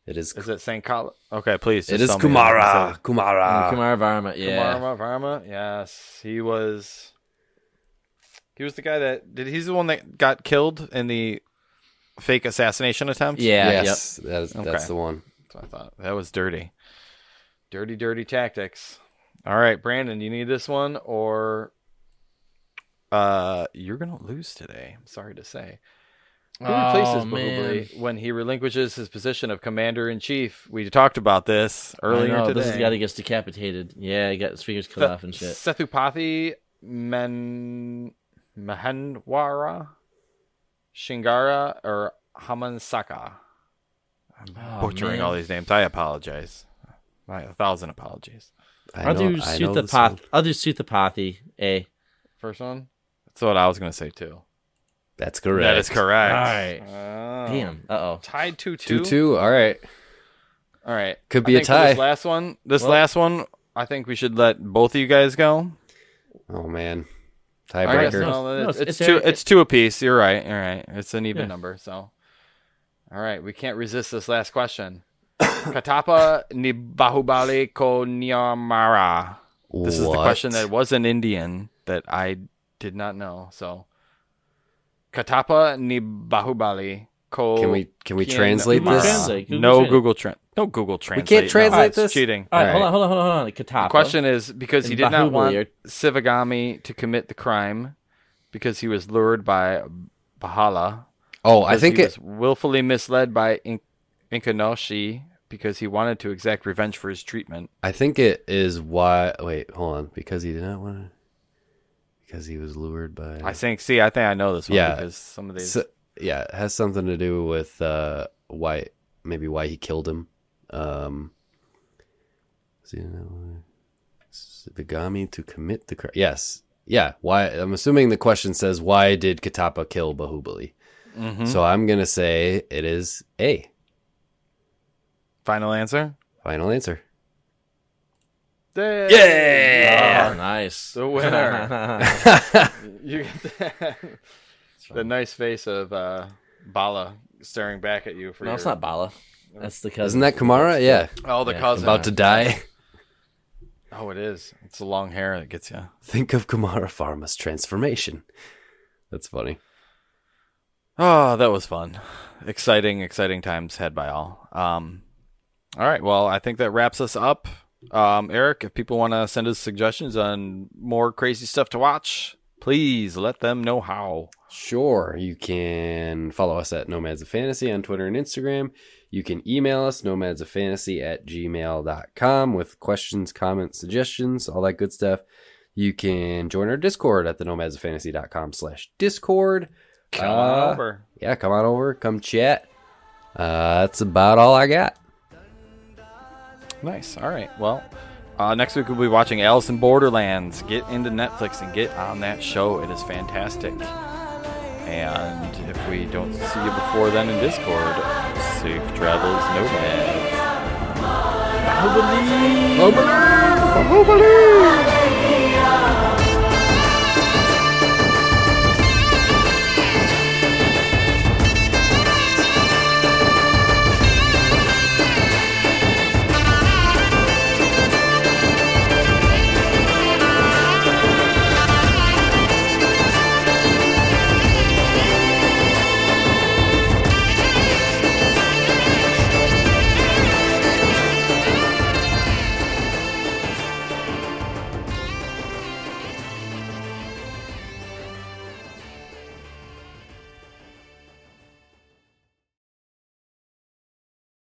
Speaker 4: It is.
Speaker 2: Is it Saint Kala? Okay, please.
Speaker 4: It
Speaker 2: just
Speaker 4: is
Speaker 2: tell me.
Speaker 4: Kumara. Kumara.
Speaker 3: Kumar Varma. Yeah.
Speaker 2: Kumara Varma. Yes, he was. He was the guy that he's the one that got killed in the fake assassination attempt.
Speaker 3: Yeah.
Speaker 4: Yes, that's
Speaker 2: Okay.
Speaker 4: the one.
Speaker 2: That's what I thought. That was dirty. Dirty tactics. All right, Brandon, you need this one or you're going to lose today. I'm sorry to say. Who replaces Bahubali when he relinquishes his position of commander-in-chief? We talked about this earlier today.
Speaker 3: This guy gets decapitated. Yeah, he got his fingers cut off and shit.
Speaker 2: Sethupathi Mahenwara, Shingara, or Hamansaka. I'm butchering all these names. I apologize. 1,000 apologies.
Speaker 3: I'll do Suthapathi. A.
Speaker 2: First one? That's what I was going to say, too.
Speaker 4: That's correct.
Speaker 2: That is correct.
Speaker 3: All right.
Speaker 2: Oh.
Speaker 3: Damn. Uh-oh.
Speaker 2: Tied 2-2.
Speaker 4: 2-2. All right.
Speaker 2: All right.
Speaker 4: Could be
Speaker 2: I
Speaker 4: a
Speaker 2: think for
Speaker 4: tie.
Speaker 2: This last one, I think we should let both of you guys go.
Speaker 4: Oh man.
Speaker 2: All right,
Speaker 4: Tiebreaker.
Speaker 2: no,
Speaker 3: it's
Speaker 2: it's two apiece. You're right. It's an even number. So, all right, we can't resist this last question. Katapa ni Bahubali ko Nyamara. This is the question that was an Indian that I did not know. So, Katapa ni Bahubali ko.
Speaker 4: Can we translate this?
Speaker 3: Translate.
Speaker 2: Google Translate.
Speaker 4: We can't translate
Speaker 2: It's
Speaker 4: this?
Speaker 2: cheating.
Speaker 3: All right, hold on. Katapa.
Speaker 2: The question is because he did not want
Speaker 3: Bahubali
Speaker 2: Sivagami to commit the crime because he was lured by Bahala.
Speaker 4: Oh, I think
Speaker 2: he was willfully misled by Inkanoshi because he wanted to exact revenge for his treatment.
Speaker 4: I think it is why. Wait, hold on. Because he did not want to. Because he was lured by.
Speaker 2: I think I know this one because some of these.
Speaker 4: Yeah, it has something to do with why he killed him. Sivagami to commit the crime. Yes. Yeah. Why? I'm assuming the question says, why did Katapa kill Bahubali?
Speaker 2: Mm-hmm.
Speaker 4: So I'm going to say it is A.
Speaker 2: Final answer?
Speaker 4: Final answer.
Speaker 2: Yeah!
Speaker 3: Oh, nice.
Speaker 2: The winner. You get the nice face of Bala staring back at you.
Speaker 3: No, it's not Bala. That's the cousin.
Speaker 4: Isn't that Kumara? Yeah.
Speaker 2: Oh, the cousin.
Speaker 4: About to die.
Speaker 2: Oh, it is. It's the long hair that gets you.
Speaker 4: Think of Kumara Pharma's transformation. That's funny.
Speaker 2: Oh, that was fun. Exciting times had by all. All right. Well, I think that wraps us up. Eric, if people want to send us suggestions on more crazy stuff to watch, please let them know how.
Speaker 4: Sure. You can follow us at Nomads of Fantasy on Twitter and Instagram. You can email us, nomadsoffantasy@gmail.com with questions, comments, suggestions, all that good stuff. You can join our Discord at the nomadsoffantasy.com/Discord.
Speaker 2: Come on over.
Speaker 4: Yeah, come on over. Come chat. That's about all I got.
Speaker 2: Nice. All right. Well, next week we'll be watching Alice in Borderlands. Get into Netflix and get on that show. It is fantastic. And if we don't see you before then in Discord, safe travels, Nomads. Bahubali!